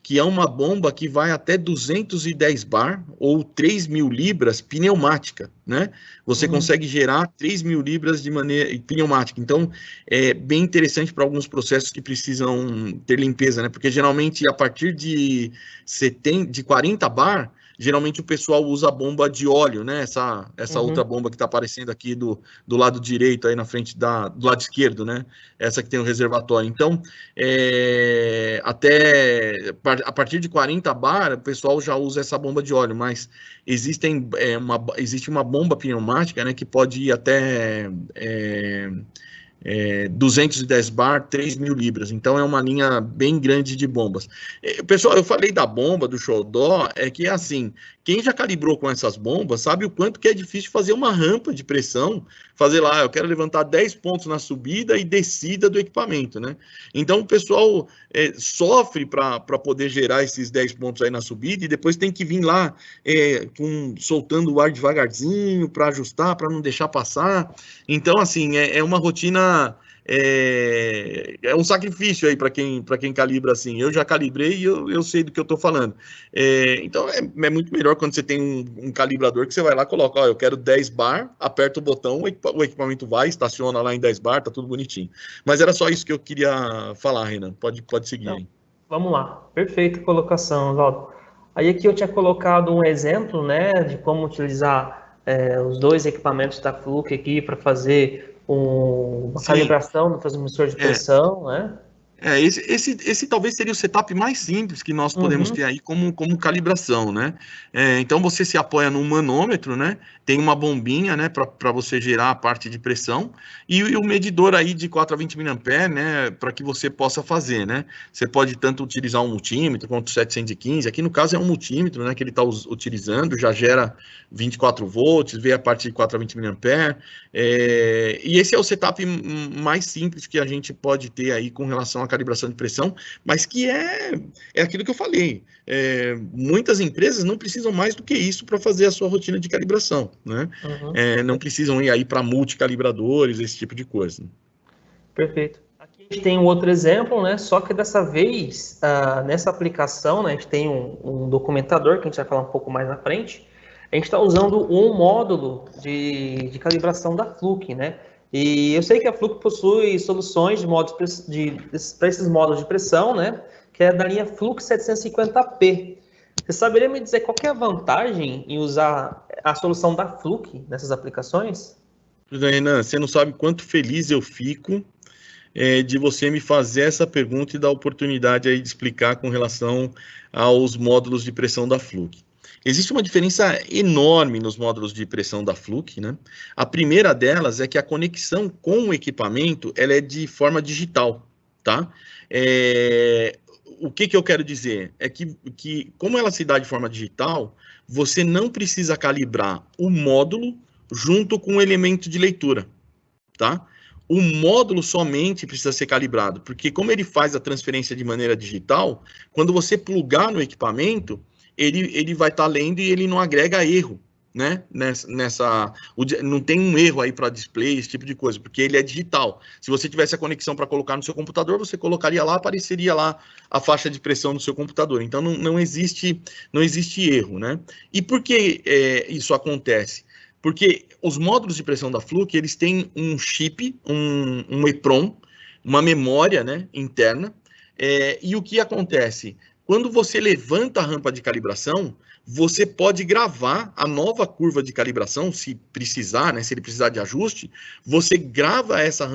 [SPEAKER 2] que é uma bomba que vai até 210 bar ou 3.000 libras pneumática, né? Você consegue gerar 3.000 libras de maneira pneumática. Então, é bem interessante para alguns processos que precisam ter limpeza, né? Porque geralmente a partir de 40 bar, geralmente o pessoal usa a bomba de óleo, né? Essa outra bomba que está aparecendo aqui do lado direito, aí na frente do lado esquerdo, né? Essa que tem o reservatório. Então, a partir de 40 bar, o pessoal já usa essa bomba de óleo, mas existe uma bomba pneumática, né? Que pode ir até 210 bar, 3.000 libras. Então, é uma linha bem grande de bombas. Pessoal, eu falei da bomba, do xodó, que é assim, quem já calibrou com essas bombas sabe o quanto que é difícil fazer uma rampa de pressão, fazer lá, eu quero levantar 10 pontos na subida e descida do equipamento, né? Então, o pessoal sofre para poder gerar esses 10 pontos aí na subida e depois tem que vir lá soltando o ar devagarzinho para ajustar, para não deixar passar. Então, assim, é uma rotina é um sacrifício aí para quem calibra assim. Eu já calibrei e eu sei do que eu estou falando. Então, é muito melhor quando você tem um calibrador que você vai lá e coloca, ó, eu quero 10 bar, aperta o botão, o equipamento vai, estaciona lá em 10 bar, tá tudo bonitinho. Mas era só isso que eu queria falar, Renan. Pode seguir aí.
[SPEAKER 1] Vamos lá. Perfeita colocação, Oswaldo. Aí aqui eu tinha colocado um exemplo, né, de como utilizar os dois equipamentos da Fluke aqui para fazer uma calibração do transmissor de pressão, né?
[SPEAKER 2] Esse talvez seria o setup mais simples que nós podemos ter aí como calibração, né? Então você se apoia num manômetro, né? Tem uma bombinha, né? Para você gerar a parte de pressão e o medidor aí de 4 a 20 mA, né? Para que você possa fazer, né? Você pode tanto utilizar um multímetro quanto 715. Aqui no caso é um multímetro, né? Que ele está utilizando, já gera 24 volts, vê a parte de 4 a 20 mA. E esse é o setup mais simples que a gente pode ter aí com relação à calibração de pressão, mas que é aquilo que eu falei. Muitas empresas não precisam mais do que isso para fazer a sua rotina de calibração, né? Não precisam ir aí para multicalibradores, esse tipo de coisa.
[SPEAKER 1] Perfeito. Aqui a gente tem um outro exemplo, né? Só que dessa vez, nessa aplicação, né, a gente tem um documentador, que a gente vai falar um pouco mais na frente. A gente está usando um módulo de calibração da Fluke, né? E eu sei que a Fluke possui soluções para esses módulos de pressão, né? Que é da linha Fluke 750P. Você saberia me dizer qual que é a vantagem em usar a solução da Fluke nessas aplicações?
[SPEAKER 2] Renan, você não sabe quanto feliz eu fico de você me fazer essa pergunta e dar a oportunidade aí de explicar com relação aos módulos de pressão da Fluke. Existe uma diferença enorme nos módulos de pressão da Fluke, né? A primeira delas é que a conexão com o equipamento ela é de forma digital, tá? O que eu quero dizer? É que como ela se dá de forma digital, você não precisa calibrar o módulo junto com o elemento de leitura, tá? O módulo somente precisa ser calibrado, porque como ele faz a transferência de maneira digital, quando você plugar no equipamento, ele vai estar lendo e ele não agrega erro, né? Não tem um erro aí para display, esse tipo de coisa, porque ele é digital. Se você tivesse a conexão para colocar no seu computador, você colocaria lá, apareceria lá a faixa de pressão do seu computador. Então não existe erro, né? E por que isso acontece? Porque os módulos de pressão da Fluke, eles têm um chip, um EEPROM, uma memória, né, interna, e o que acontece? Quando você levanta a rampa de calibração, você pode gravar a nova curva de calibração, se precisar, né, se ele precisar de ajuste, você grava essa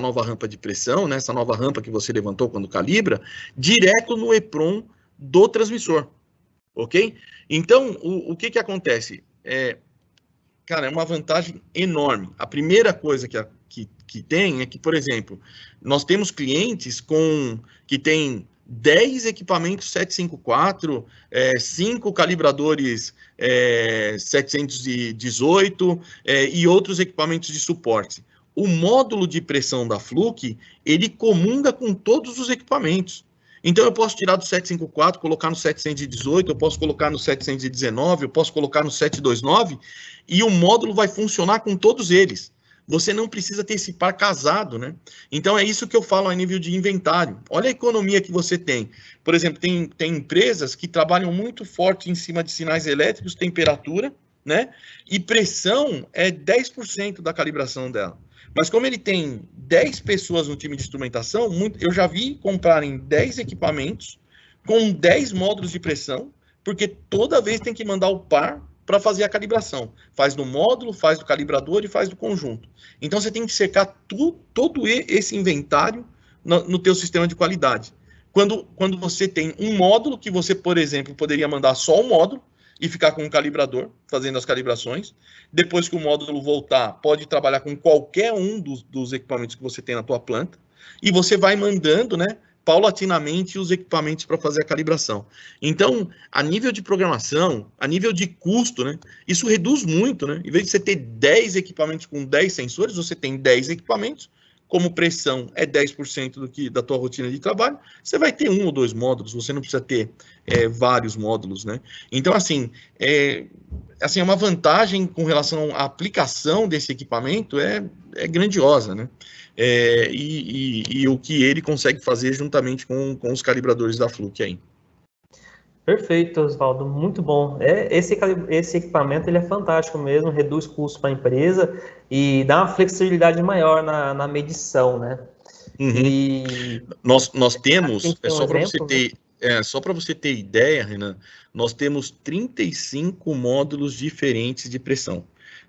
[SPEAKER 2] nova rampa de pressão, né, essa nova rampa que você levantou quando calibra, direto no EEPROM do transmissor, ok? Então, o que acontece? Cara, é uma vantagem enorme. A primeira coisa que tem é que, por exemplo, nós temos clientes que têm 10 equipamentos 754, 5 calibradores 718 e outros equipamentos de suporte. O módulo de pressão da Fluke, ele comunga com todos os equipamentos. Então, eu posso tirar do 754, colocar no 718, eu posso colocar no 719, eu posso colocar no 729, e o módulo vai funcionar com todos eles. Você não precisa ter esse par casado, né? Então, é isso que eu falo a nível de inventário. Olha a economia que você tem. Por exemplo, tem empresas que trabalham muito forte em cima de sinais elétricos, temperatura, né? E pressão é 10% da calibração dela. Mas como ele tem 10 pessoas no time de instrumentação, eu já vi comprarem 10 equipamentos com 10 módulos de pressão, porque toda vez tem que mandar o par para fazer a calibração. Faz no módulo, faz do calibrador e faz do conjunto. Então você tem que secar todo esse inventário no teu sistema de qualidade. Quando você tem um módulo que você, por exemplo, poderia mandar só o módulo e ficar com um calibrador fazendo as calibrações. Depois que o módulo voltar, pode trabalhar com qualquer um dos equipamentos que você tem na tua planta e você vai mandando, né, paulatinamente os equipamentos para fazer a calibração. Então, a nível de programação, a nível de custo, né, isso reduz muito, né? Em vez de você ter 10 equipamentos com 10 sensores, você tem 10 equipamentos como pressão é 10% da tua rotina de trabalho, você vai ter 1 ou 2 módulos, você não precisa ter vários módulos, né? Então, assim, uma vantagem com relação à aplicação desse equipamento é grandiosa, né? E o que ele consegue fazer juntamente com os calibradores da Fluke aí.
[SPEAKER 1] Perfeito, Oswaldo, muito bom. Esse equipamento ele é fantástico mesmo, reduz custos para a empresa e dá uma flexibilidade maior na medição, né?
[SPEAKER 2] Uhum. E nós temos, só para você ter ideia, Renan, nós temos 35 módulos diferentes de pressão,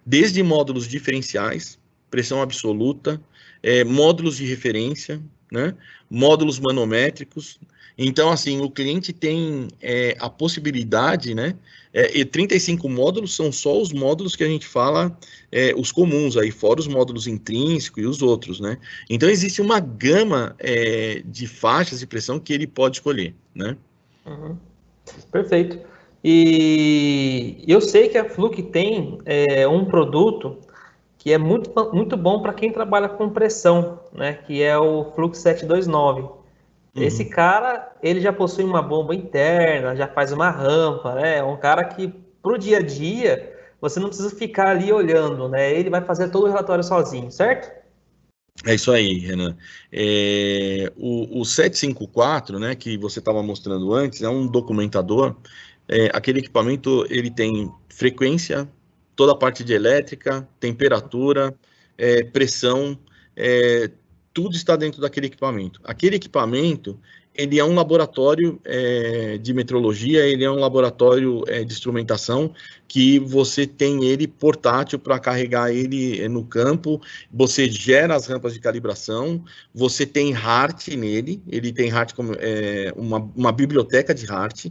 [SPEAKER 2] desde módulos diferenciais, pressão absoluta, módulos de referência, né? Módulos manométricos. Então, assim, o cliente tem a possibilidade, né? E 35 módulos são só os módulos que a gente fala, os comuns aí, fora os módulos intrínsecos e os outros, né? Então, existe uma gama de faixas de pressão que ele pode escolher, né?
[SPEAKER 1] Uhum. Perfeito. E eu sei que a Fluke tem um produto que é muito, muito bom para quem trabalha com pressão, né? Que é o Flux 729. Esse cara, ele já possui uma bomba interna, já faz uma rampa, né? É um cara que, pro dia a dia, você não precisa ficar ali olhando, né? Ele vai fazer todo o relatório sozinho, certo?
[SPEAKER 2] É isso aí, Renan. O 754, né, que você estava mostrando antes, é um documentador. Aquele equipamento, ele tem frequência, toda a parte de elétrica, temperatura, pressão, tudo está dentro daquele equipamento. Aquele equipamento, ele é um laboratório de metrologia, ele é um laboratório de instrumentação, que você tem ele portátil para carregar ele no campo, você gera as rampas de calibração, você tem HART nele, ele tem HART como uma biblioteca de HART.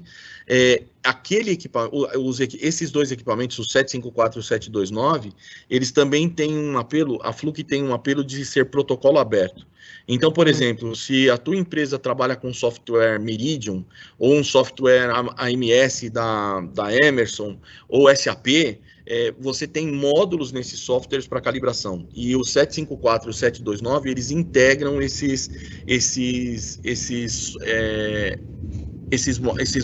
[SPEAKER 2] Esses dois equipamentos, o 754 e o 729, eles também têm um apelo, a Fluke tem um apelo de ser protocolo aberto. Então, por exemplo, se a tua empresa trabalha com software Meridian, ou um software AMS da Emerson, ou SAP, você tem módulos nesses softwares para calibração. E o 754 e o 729, eles integram esses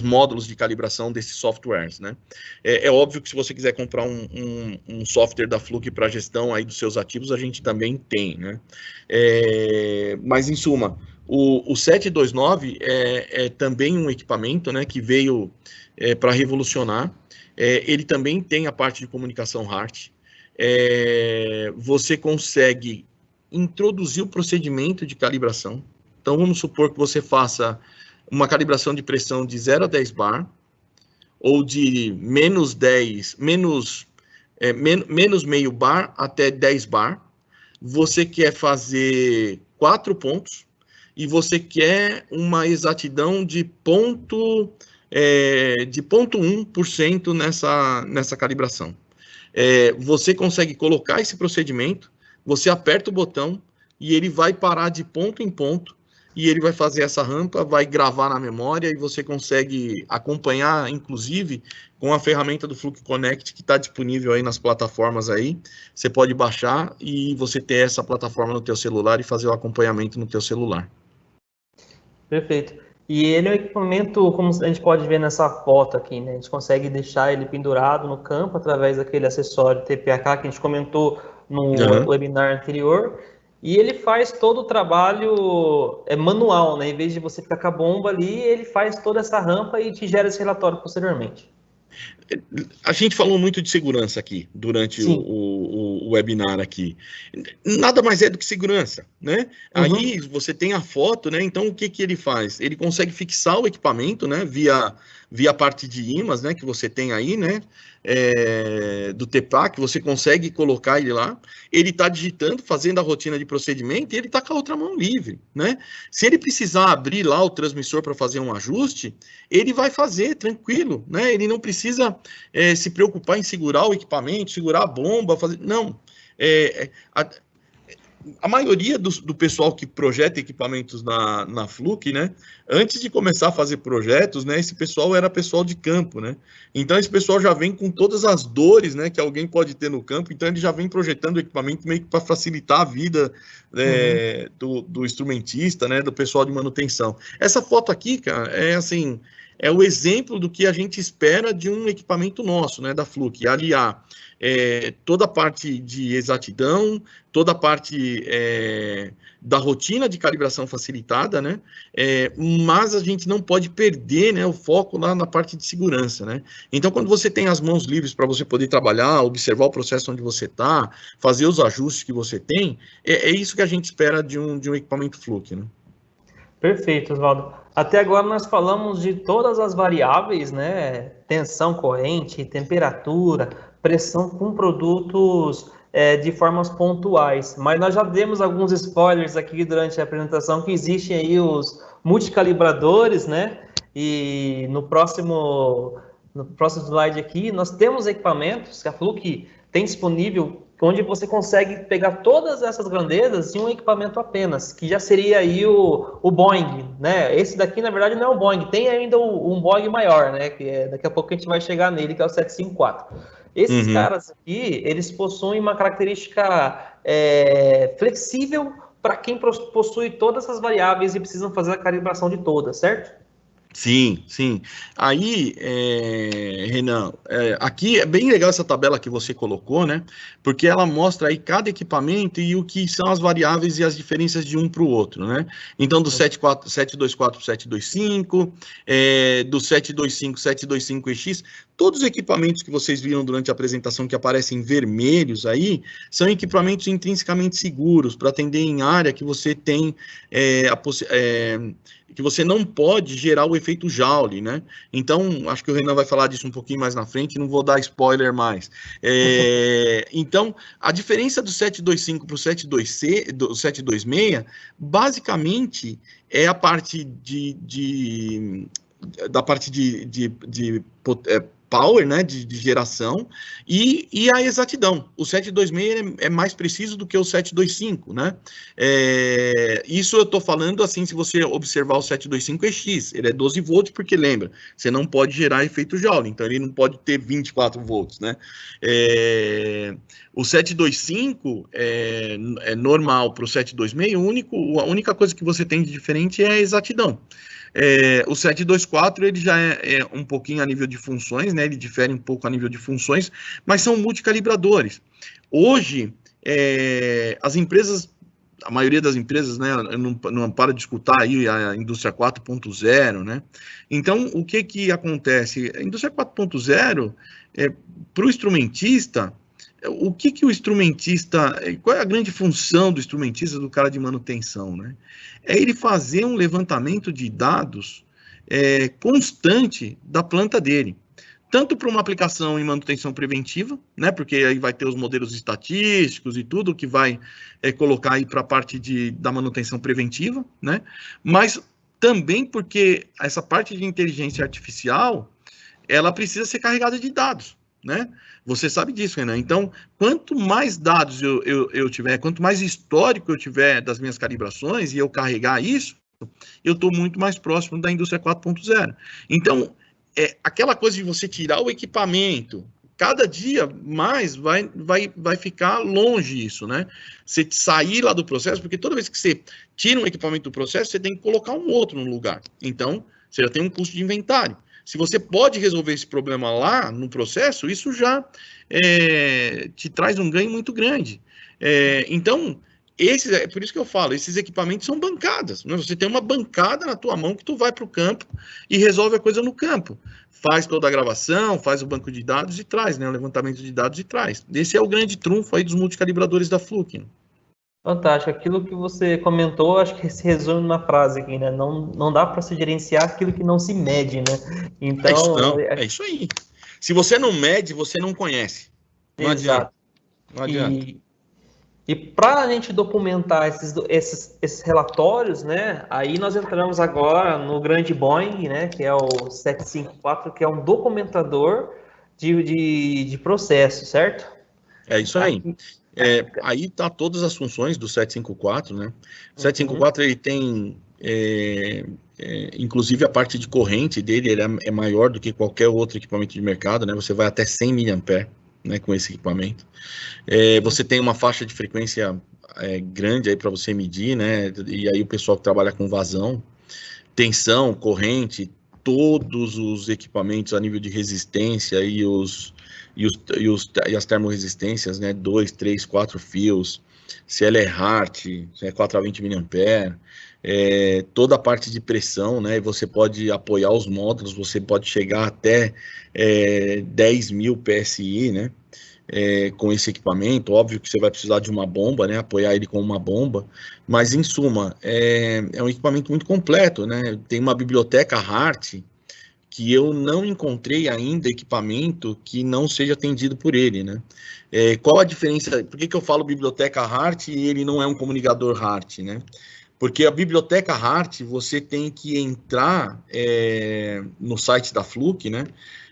[SPEAKER 2] módulos de calibração desses softwares, né? É óbvio que se você quiser comprar um software da Fluke para gestão aí dos seus ativos, a gente também tem, né? Mas, em suma, o 729 é também um equipamento, né, que veio para revolucionar. Ele também tem a parte de comunicação HART. Você consegue introduzir o procedimento de calibração. Então, vamos supor que você faça uma calibração de pressão de 0 a 10 bar, ou de menos meio bar até 10 bar. Você quer fazer 4 pontos, e você quer uma exatidão de 0,1% nessa calibração. Você consegue colocar esse procedimento, você aperta o botão, e ele vai parar de ponto em ponto, e ele vai fazer essa rampa, vai gravar na memória, e você consegue acompanhar, inclusive, com a ferramenta do Fluke Connect, que está disponível aí nas plataformas aí. Você pode baixar e você ter essa plataforma no teu celular e fazer o acompanhamento no teu celular.
[SPEAKER 1] Perfeito. E ele é um equipamento, como a gente pode ver nessa foto aqui, né? A gente consegue deixar ele pendurado no campo através daquele acessório TPAK que a gente comentou no webinar anterior. E ele faz todo o trabalho manual, né? Em vez de você ficar com a bomba ali, ele faz toda essa rampa e te gera esse relatório posteriormente.
[SPEAKER 2] A gente falou muito de segurança aqui, durante o webinar aqui. Nada mais é do que segurança, né? Aí você tem a foto, né? Então, o que ele faz? Ele consegue fixar o equipamento, né? Via a parte de imãs, né? Que você tem aí, né? Do TPAK, você consegue colocar ele lá. Ele está digitando, fazendo a rotina de procedimento, e ele está com a outra mão livre, né? Se ele precisar abrir lá o transmissor para fazer um ajuste, ele vai fazer tranquilo, né? Ele não precisa se preocupar em segurar o equipamento, segurar a bomba, fazer... Não. a maioria do pessoal que projeta equipamentos na Fluke, né, antes de começar a fazer projetos, né, esse pessoal era pessoal de campo, né, então esse pessoal já vem com todas as dores, né, que alguém pode ter no campo, então ele já vem projetando o equipamento meio que para facilitar a vida do instrumentista, né, do pessoal de manutenção. Essa foto aqui, cara, é assim, é o exemplo do que a gente espera de um equipamento nosso, né, da Fluke, aliar toda a parte de exatidão, toda a parte da rotina de calibração facilitada, né? Mas a gente não pode perder, né, o foco lá na parte de segurança, né? Então, quando você tem as mãos livres para você poder trabalhar, observar o processo onde você está, fazer os ajustes que você tem, é isso que a gente espera de um equipamento Fluke, né?
[SPEAKER 1] Perfeito, Oswaldo. Até agora nós falamos de todas as variáveis, né? Tensão corrente, temperatura, pressão com produtos de formas pontuais. Mas nós já demos alguns spoilers aqui durante a apresentação que existem aí os multicalibradores, né? E no próximo slide aqui nós temos equipamentos que a Fluke tem disponível onde você consegue pegar todas essas grandezas em um equipamento apenas, que já seria aí o Boeing, né? Esse daqui, na verdade, não é o Boeing, tem ainda um Boeing maior, né? Que daqui a pouco a gente vai chegar nele, que é o 754. Esses caras aqui, eles possuem uma característica flexível para quem possui todas essas variáveis e precisam fazer a calibração de todas, certo?
[SPEAKER 2] Sim, sim. Aí, Renan, aqui é bem legal essa tabela que você colocou, né? Porque ela mostra aí cada equipamento e o que são as variáveis e as diferenças de um para o outro, né? Então, do 724 para o 725, do 725, 725EX, todos os equipamentos que vocês viram durante a apresentação que aparecem vermelhos aí, são equipamentos intrinsecamente seguros para atender em área que você tem que você não pode gerar o efeito Joule, né? Então, acho que o Renan vai falar disso um pouquinho mais na frente, não vou dar spoiler mais. Então, a diferença do 725 para o 726, basicamente, é a parte da parte de power, né, de geração, e a exatidão. O 726 é mais preciso do que o 725, né? Isso eu estou falando assim, se você observar o 725EX, ele é 12 volts, porque lembra, você não pode gerar efeito Joule, então ele não pode ter 24 volts, né? O 725 é normal para o 726, a única coisa que você tem de diferente é a exatidão. O 724 ele já é um pouquinho a nível de funções, né? Ele difere um pouco a nível de funções, mas são multicalibradores. Hoje, as empresas, a maioria das empresas, né, não para de escutar aí a indústria 4.0, né? Então, o que acontece? A indústria 4.0, para o instrumentista, o que o instrumentista, qual é a grande função do instrumentista, do cara de manutenção, né? É ele fazer um levantamento de dados constante da planta dele, tanto para uma aplicação em manutenção preventiva, né? Porque aí vai ter os modelos estatísticos e tudo que vai colocar aí para a parte da manutenção preventiva, né? Mas também porque essa parte de inteligência artificial, ela precisa ser carregada de dados, né? Você sabe disso, Renan. Então, quanto mais dados eu tiver, quanto mais histórico eu tiver das minhas calibrações e eu carregar isso, eu estou muito mais próximo da indústria 4.0. Então, aquela coisa de você tirar o equipamento, cada dia mais vai ficar longe isso, né? Você sair lá do processo, porque toda vez que você tira um equipamento do processo, você tem que colocar um outro no lugar. Então, você já tem um custo de inventário. Se você pode resolver esse problema lá no processo, isso já te traz um ganho muito grande. Então, é por isso que eu falo, esses equipamentos são bancadas, né? Você tem uma bancada na tua mão que tu vai para o campo e resolve a coisa no campo. Faz toda a gravação, faz o banco de dados e traz, né? O levantamento de dados e traz. Esse é o grande trunfo aí dos multicalibradores da Fluke. Fantástico. Aquilo que você comentou, acho que se resume numa frase aqui, né? Não dá para se gerenciar aquilo que não se mede, né? Então, é isso aí. Se você não mede, você não conhece. Não adianta. Não adianta.
[SPEAKER 1] E para a gente documentar esses relatórios, né? Aí nós entramos agora no grande Boeing, né? Que é o 754, que é um documentador de processo, certo?
[SPEAKER 2] É isso aí. Aí tá todas as funções do 754, né? O 754 ele tem, inclusive a parte de corrente dele, ele é maior do que qualquer outro equipamento de mercado, né? Você vai até 100 mA, né, com esse equipamento. Você tem uma faixa de frequência grande aí para você medir, né? E aí o pessoal que trabalha com vazão, tensão, corrente, todos os equipamentos a nível de resistência e as termorresistências, né? 2, 3, 4 fios, se ela é Hart, se é 4 a 20 mA, toda a parte de pressão, né? Você pode apoiar os módulos, você pode chegar até 10.000 PSI, né? Com esse equipamento. Óbvio que você vai precisar de uma bomba, né? Apoiar ele com uma bomba, mas em suma, é um equipamento muito completo, né? Tem uma biblioteca Hart que eu não encontrei ainda equipamento que não seja atendido por ele, né? Qual a diferença? Por que eu falo biblioteca Hart e ele não é um comunicador Hart, né? Porque a biblioteca Hart, você tem que entrar no site da Fluke, né?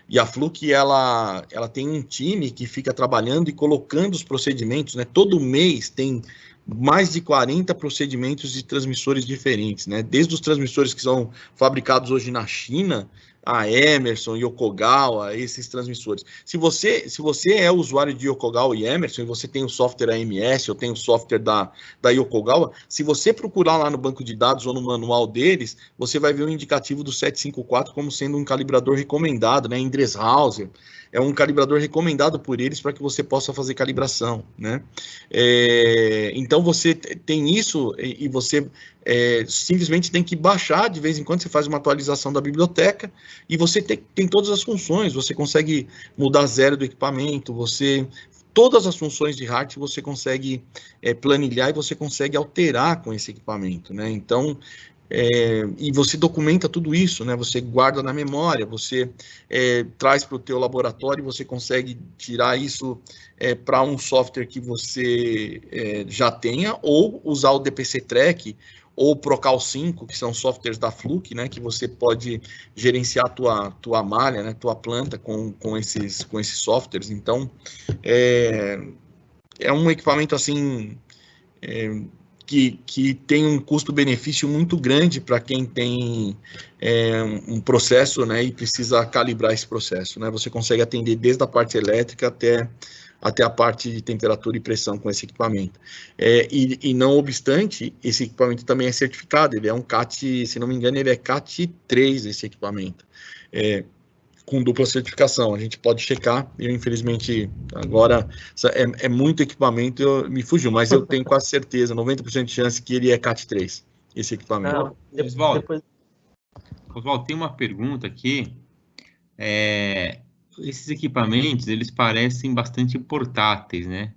[SPEAKER 2] E a Fluke, ela tem um time que fica trabalhando e colocando os procedimentos, né? Todo mês tem mais de 40 procedimentos de transmissores diferentes, né? Desde os transmissores que são fabricados hoje na China, a Emerson, Yokogawa, esses transmissores. Se você é usuário de Yokogawa e Emerson, e você tem o software AMS, ou tem o software da Yokogawa, se você procurar lá no banco de dados ou no manual deles, você vai ver o indicativo do 754 como sendo um calibrador recomendado, né? Em Dresshauser, é um calibrador recomendado por eles para que você possa fazer calibração, né? Então você tem isso e você simplesmente tem que baixar, de vez em quando você faz uma atualização da biblioteca e você tem todas as funções, você consegue mudar zero do equipamento, todas as funções de Hart você consegue planilhar e você consegue alterar com esse equipamento, né? Então, e você documenta tudo isso, né? Você guarda na memória, você traz para o teu laboratório, você consegue tirar isso para um software que você já tenha, ou usar o DPC Track ou o Procal 5, que são softwares da Fluke, né? Que você pode gerenciar tua malha, né? Tua planta com esses softwares. Então, é um equipamento assim que tem um custo-benefício muito grande para quem tem um processo, né, e precisa calibrar esse processo, né? Você consegue atender desde a parte elétrica até a parte de temperatura e pressão com esse equipamento. E não obstante, esse equipamento também é certificado, ele é um CAT, se não me engano, ele é CAT 3, esse equipamento. Com dupla certificação, a gente pode checar, eu infelizmente agora é muito equipamento, me fugiu, mas eu tenho quase certeza, 90% de chance que ele é CAT 3, esse equipamento.
[SPEAKER 3] Oswaldo, tem uma pergunta aqui, esses equipamentos, eles parecem bastante portáteis, né?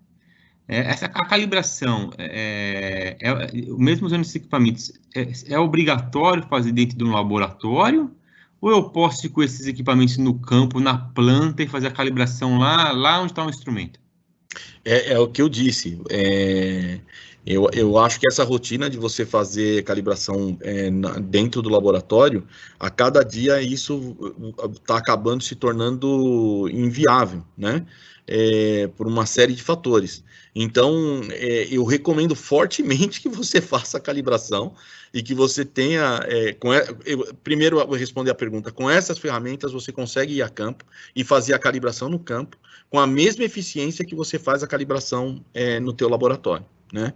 [SPEAKER 3] A calibração, mesmo usando esses equipamentos, é obrigatório fazer dentro de um laboratório? Ou eu posso ir com esses equipamentos no campo, na planta, e fazer a calibração lá onde está o instrumento?
[SPEAKER 2] É o que eu disse. Eu acho que essa rotina de você fazer calibração dentro do laboratório, a cada dia isso está acabando se tornando inviável, né? Por uma série de fatores. Então, eu recomendo fortemente que você faça a calibração e que você tenha... primeiro, eu vou responder a pergunta. Com essas ferramentas, você consegue ir a campo e fazer a calibração no campo com a mesma eficiência que você faz a calibração no teu laboratório, né?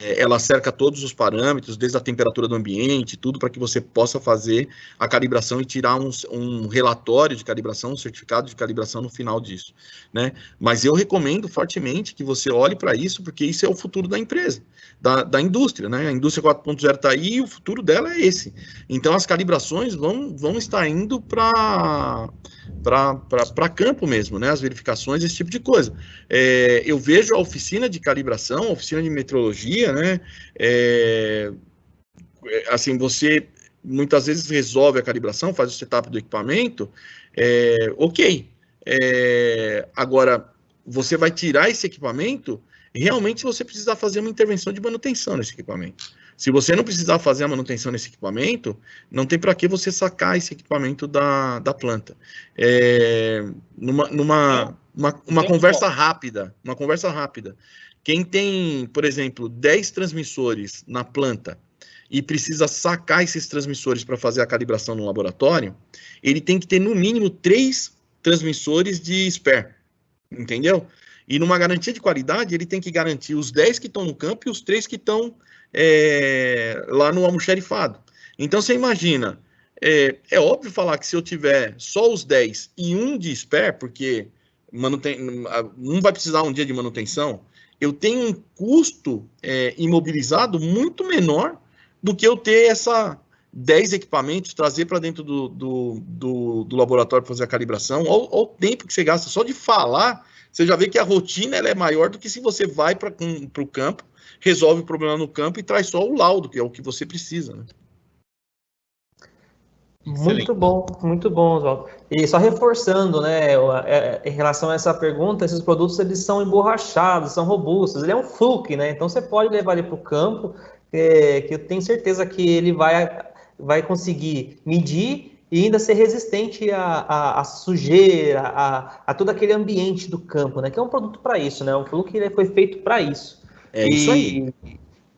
[SPEAKER 2] Ela cerca todos os parâmetros, desde a temperatura do ambiente, tudo para que você possa fazer a calibração e tirar um relatório de calibração, um certificado de calibração no final disso, né? Mas eu recomendo fortemente que você olhe para isso, porque isso é o futuro da empresa, da indústria, né? A indústria 4.0 está aí e o futuro dela é esse. Então, as calibrações vão estar indo para campo mesmo, né? As verificações, esse tipo de coisa. Eu vejo a oficina de calibração, a oficina de metrologia, né? Assim, você muitas vezes resolve a calibração, faz o setup do equipamento, ok. Agora, você vai tirar esse equipamento, realmente você precisa fazer uma intervenção de manutenção nesse equipamento. Se você não precisar fazer a manutenção nesse equipamento, não tem para que você sacar esse equipamento da planta. Uma conversa rápida. Uma conversa rápida. Quem tem, por exemplo, 10 transmissores na planta e precisa sacar esses transmissores para fazer a calibração no laboratório, ele tem que ter no mínimo 3 transmissores de spare, entendeu? E numa garantia de qualidade, ele tem que garantir os 10 que estão no campo e os 3 que estão lá no almoxerifado. Então, você imagina, é óbvio falar que se eu tiver só os 10 e um de spare, porque um vai precisar um dia de manutenção, eu tenho um custo imobilizado muito menor do que eu ter 10 equipamentos, trazer para dentro do laboratório para fazer a calibração. Olha o tempo que você gasta só de falar, você já vê que a rotina ela é maior do que se você vai para o campo, resolve o problema no campo e traz só o laudo, que é o que você precisa, né?
[SPEAKER 1] Muito bom, Oswaldo. E só reforçando, né, em relação a essa pergunta, esses produtos eles são emborrachados, são robustos, ele é um fluke, né? Então você pode levar ele para o campo, que eu tenho certeza que ele vai conseguir medir e ainda ser resistente à sujeira, a todo aquele ambiente do campo, né? Que é um produto para isso, né? O fluke ele foi feito para isso.
[SPEAKER 2] Isso aí.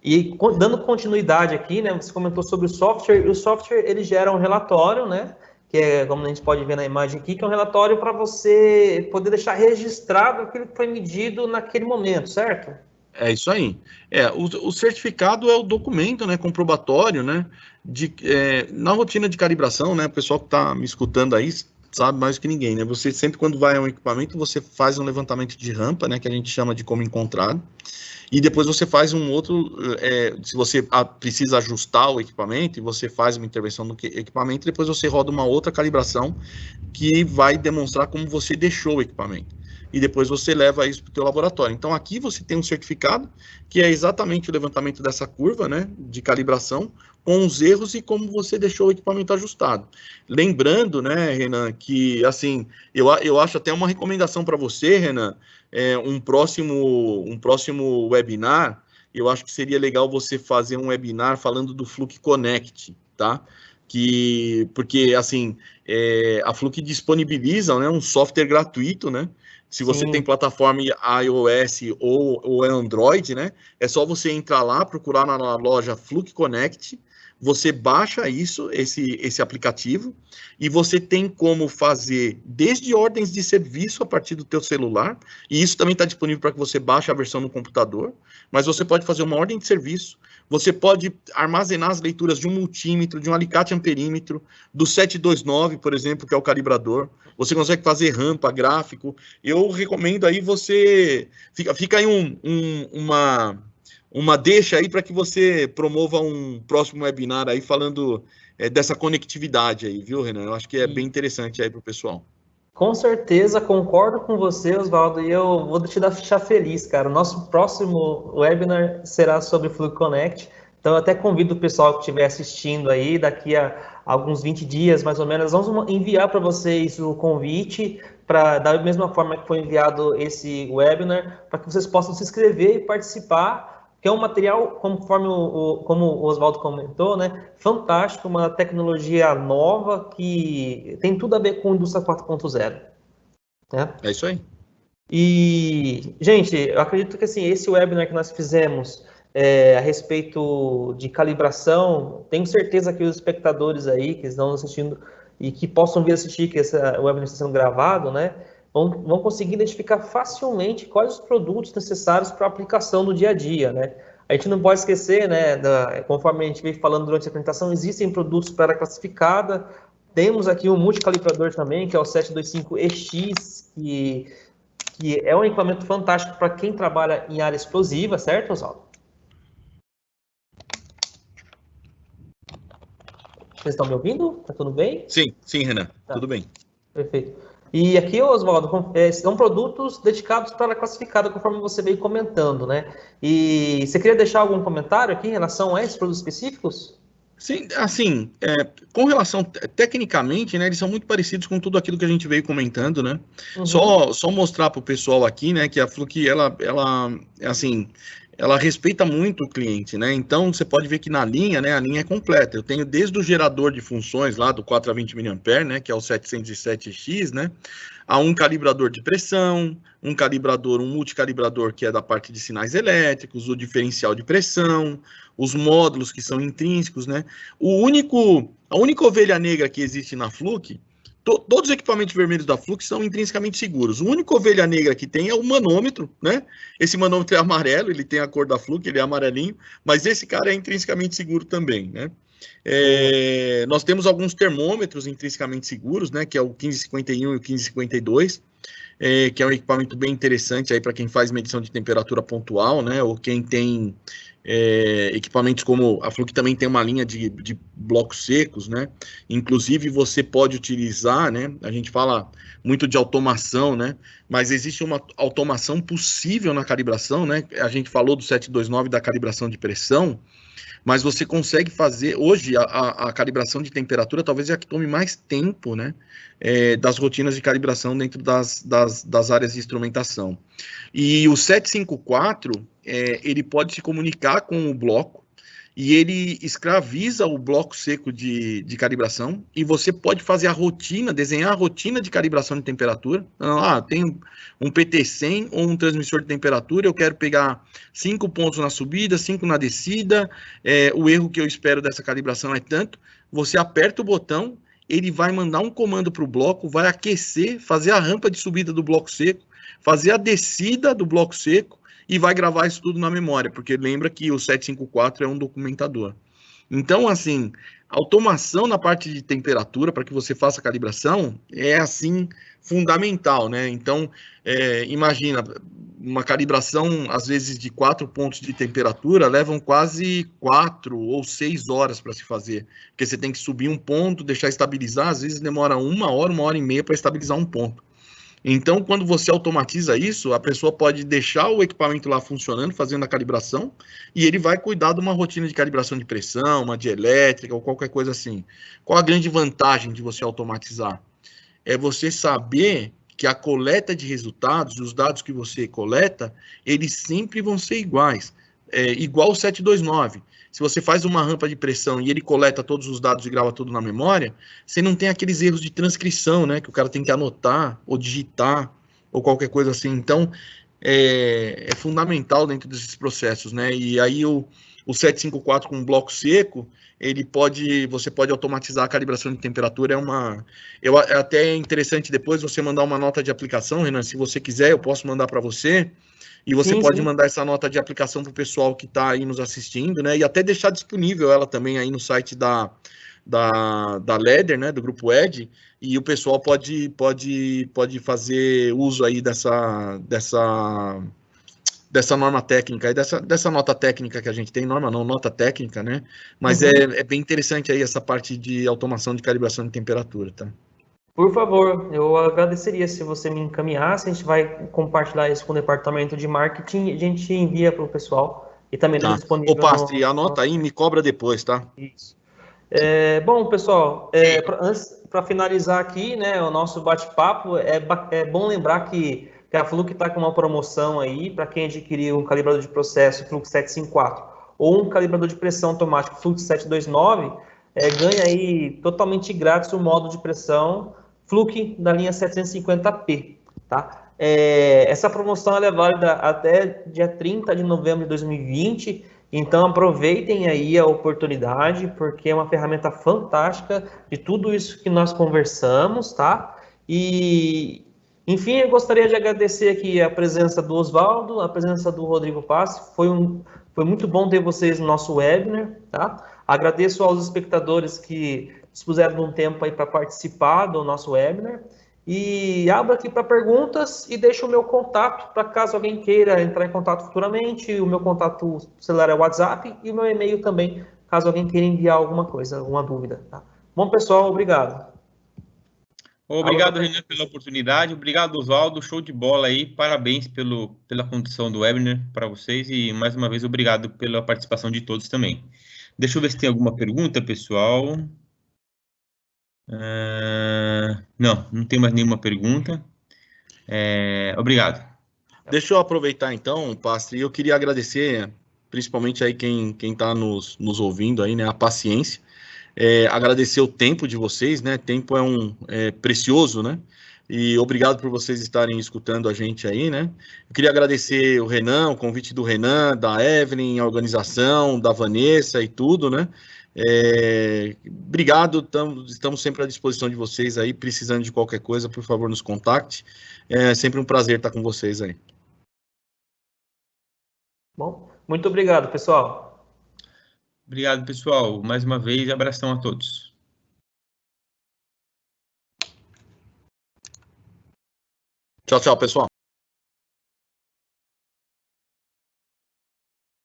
[SPEAKER 1] E dando continuidade aqui, né, você comentou sobre o software, e o software ele gera um relatório, né, que é, como a gente pode ver na imagem aqui, que é um relatório para você poder deixar registrado aquilo que foi medido naquele momento, certo?
[SPEAKER 2] É isso aí. O certificado é o documento, né, comprobatório, né, na rotina de calibração, né, o pessoal que está me escutando aí sabe mais que ninguém, né, você sempre quando vai a um equipamento, você faz um levantamento de rampa, né, que a gente chama de como encontrado, e depois você faz um outro, se você precisa ajustar o equipamento, e você faz uma intervenção no equipamento, depois você roda uma outra calibração que vai demonstrar como você deixou o equipamento. E depois você leva isso para o teu laboratório. Então, aqui você tem um certificado, que é exatamente o levantamento dessa curva, né, de calibração, com os erros e como você deixou o equipamento ajustado. Lembrando, né, Renan, que, assim, eu acho até uma recomendação para você, Renan, um próximo webinar, eu acho que seria legal você fazer um webinar falando do Fluke Connect, tá? Porque, assim, a Fluke disponibiliza, né, um software gratuito, né? Se você tem plataforma iOS ou Android, né? É só você entrar lá, procurar na loja Fluke Connect, você baixa esse aplicativo, e você tem como fazer desde ordens de serviço a partir do teu celular, e isso também está disponível para que você baixe a versão no computador, mas você pode fazer uma ordem de serviço, você pode armazenar as leituras de um multímetro, de um alicate amperímetro, do 729, por exemplo, que é o calibrador, você consegue fazer rampa, gráfico. Eu recomendo aí fica aí uma deixa aí para que você promova um próximo webinar aí falando dessa conectividade aí, viu, Renan? Eu acho que é bem interessante aí para o pessoal.
[SPEAKER 1] Com certeza, concordo com você, Oswaldo, e eu vou te deixar feliz, cara. O nosso próximo webinar será sobre Fluke Connect, então eu até convido o pessoal que estiver assistindo aí, daqui a alguns 20 dias, mais ou menos, vamos enviar para vocês o convite, da mesma forma que foi enviado esse webinar, para que vocês possam se inscrever e participar, que é um material, conforme como o Oswaldo comentou, né, fantástico, uma tecnologia nova que tem tudo a ver com a indústria 4.0. Né?
[SPEAKER 2] É isso aí.
[SPEAKER 1] E, gente, eu acredito que assim, esse webinar que nós fizemos a respeito de calibração, tenho certeza que os espectadores aí que estão assistindo e que possam vir assistir, que esse webinar está sendo gravado, né, vão conseguir identificar facilmente quais os produtos necessários para a aplicação no dia a dia, né? A gente não pode esquecer, né, conforme a gente veio falando durante a apresentação, existem produtos para classificada, temos aqui um multicalibrador também, que é o 725EX, que é um equipamento fantástico para quem trabalha em área explosiva, certo, Oswaldo? Vocês estão me ouvindo? Tá tudo bem?
[SPEAKER 2] Sim, Renan, tudo bem.
[SPEAKER 1] Perfeito. E aqui, Oswaldo, são produtos dedicados para a classificada, conforme você veio comentando, né? E você queria deixar algum comentário aqui em relação a esses produtos específicos?
[SPEAKER 2] Sim, assim, com relação, tecnicamente, né, eles são muito parecidos com tudo aquilo que a gente veio comentando, né? Só mostrar para o pessoal aqui, né, que a Fluke, ela assim, ela respeita muito o cliente, né? Então, você pode ver que na linha, né, a linha é completa. Eu tenho desde o gerador de funções lá do 4 a 20 mA, né, que é o 707X, né, a um calibrador de pressão, um multicalibrador que é da parte de sinais elétricos, o diferencial de pressão, os módulos que são intrínsecos, né? A única ovelha negra que existe na Fluke, todos os equipamentos vermelhos da Fluke são intrinsecamente seguros. O único ovelha negra que tem é o manômetro, né? Esse manômetro é amarelo, ele tem a cor da Fluke, ele é amarelinho, mas esse cara é intrinsecamente seguro também, né? Nós temos alguns termômetros intrinsecamente seguros, né? Que é o 1551 e o 1552, que é um equipamento bem interessante aí para quem faz medição de temperatura pontual, né? Ou quem tem equipamentos como a Fluke também tem uma linha de blocos secos, né? Inclusive você pode utilizar, né? A gente fala muito de automação, né? Mas existe uma automação possível na calibração, né? A gente falou do 729 da calibração de pressão, mas você consegue fazer, hoje, a calibração de temperatura talvez é a que tome mais tempo, né, das rotinas de calibração dentro das áreas de instrumentação. E o 754, ele pode se comunicar com o bloco, e ele escraviza o bloco seco de calibração, e você pode fazer a rotina, desenhar a rotina de calibração de temperatura. Então, tem um PT100 ou um transmissor de temperatura, eu quero pegar 5 pontos na subida, 5 na descida, o erro que eu espero dessa calibração é tanto, você aperta o botão, ele vai mandar um comando para o bloco, vai aquecer, fazer a rampa de subida do bloco seco, fazer a descida do bloco seco, e vai gravar isso tudo na memória, porque lembra que o 754 é um documentador. Então, assim, automação na parte de temperatura, para que você faça a calibração, é, assim, fundamental, né? Então, imagina, uma calibração, às vezes, de 4 pontos de temperatura, levam quase 4 ou 6 horas para se fazer, porque você tem que subir um ponto, deixar estabilizar, às vezes demora 1 hora e meia para estabilizar um ponto. Então, quando você automatiza isso, a pessoa pode deixar o equipamento lá funcionando, fazendo a calibração, e ele vai cuidar de uma rotina de calibração de pressão, uma de elétrica ou qualquer coisa assim. Qual a grande vantagem de você automatizar? É você saber que a coleta de resultados, os dados que você coleta, eles sempre vão ser iguais. Igual o 729. Se você faz uma rampa de pressão e ele coleta todos os dados e grava tudo na memória, você não tem aqueles erros de transcrição, né? Que o cara tem que anotar, ou digitar, ou qualquer coisa assim. Então, é fundamental dentro desses processos, né? E aí o 754 com bloco seco, você pode automatizar a calibração de temperatura. É até interessante depois você mandar uma nota de aplicação, Renan, se você quiser, eu posso mandar para você. E você pode mandar essa nota de aplicação para o pessoal que está aí nos assistindo, né? E até deixar disponível ela também aí no site da Leder, né? Do Grupo Ed, e o pessoal pode fazer uso aí dessa norma técnica, dessa nota técnica que a gente tem, norma não, nota técnica, né? Mas é bem interessante aí essa parte de automação de calibração de temperatura, tá?
[SPEAKER 1] Por favor, eu agradeceria se você me encaminhasse, a gente vai compartilhar isso com o departamento de marketing e a gente envia para o pessoal e também está disponível.
[SPEAKER 2] Ô, Pastre, anota aí e me cobra depois, tá?
[SPEAKER 1] Isso. Bom, pessoal, para finalizar aqui, né, o nosso bate-papo, é bom lembrar que a Fluke está com uma promoção aí para quem adquirir um calibrador de processo Fluke 754 ou um calibrador de pressão automático Fluke 729, ganha aí totalmente grátis o modo de pressão Fluke da linha 750p, tá? Essa promoção é válida até dia 30 de novembro de 2020, então aproveitem aí a oportunidade, porque é uma ferramenta fantástica de tudo isso que nós conversamos, tá? E, enfim, eu gostaria de agradecer aqui a presença do Oswaldo, a presença do Rodrigo Passi, foi muito bom ter vocês no nosso webinar, tá? Agradeço aos espectadores que dispuseram de um tempo aí para participar do nosso webinar. E abro aqui para perguntas e deixo o meu contato para caso alguém queira entrar em contato futuramente. O meu contato celular é o WhatsApp e o meu e-mail também, caso alguém queira enviar alguma coisa, alguma dúvida. Tá? Bom, pessoal, obrigado.
[SPEAKER 3] Obrigado, Renan, pela oportunidade. Obrigado, Oswaldo. Show de bola aí. Parabéns pela condução do webinar para vocês e, mais uma vez, obrigado pela participação de todos também. Deixa eu ver se tem alguma pergunta, pessoal. Não tem mais nenhuma pergunta. Obrigado.
[SPEAKER 2] Deixa eu aproveitar então, Pastre, eu queria agradecer, principalmente aí quem está nos ouvindo aí, né, a paciência, agradecer o tempo de vocês, né, tempo é precioso, né, e obrigado por vocês estarem escutando a gente aí, né. Eu queria agradecer o Renan, o convite do Renan, da Evelyn, a organização, da Vanessa e tudo, né. Obrigado, estamos sempre à disposição de vocês aí, precisando de qualquer coisa, por favor, nos contacte. É sempre um prazer estar com vocês aí.
[SPEAKER 1] Bom, muito obrigado, pessoal.
[SPEAKER 3] Obrigado, pessoal. Mais uma vez, abração a todos.
[SPEAKER 2] Tchau, tchau, pessoal.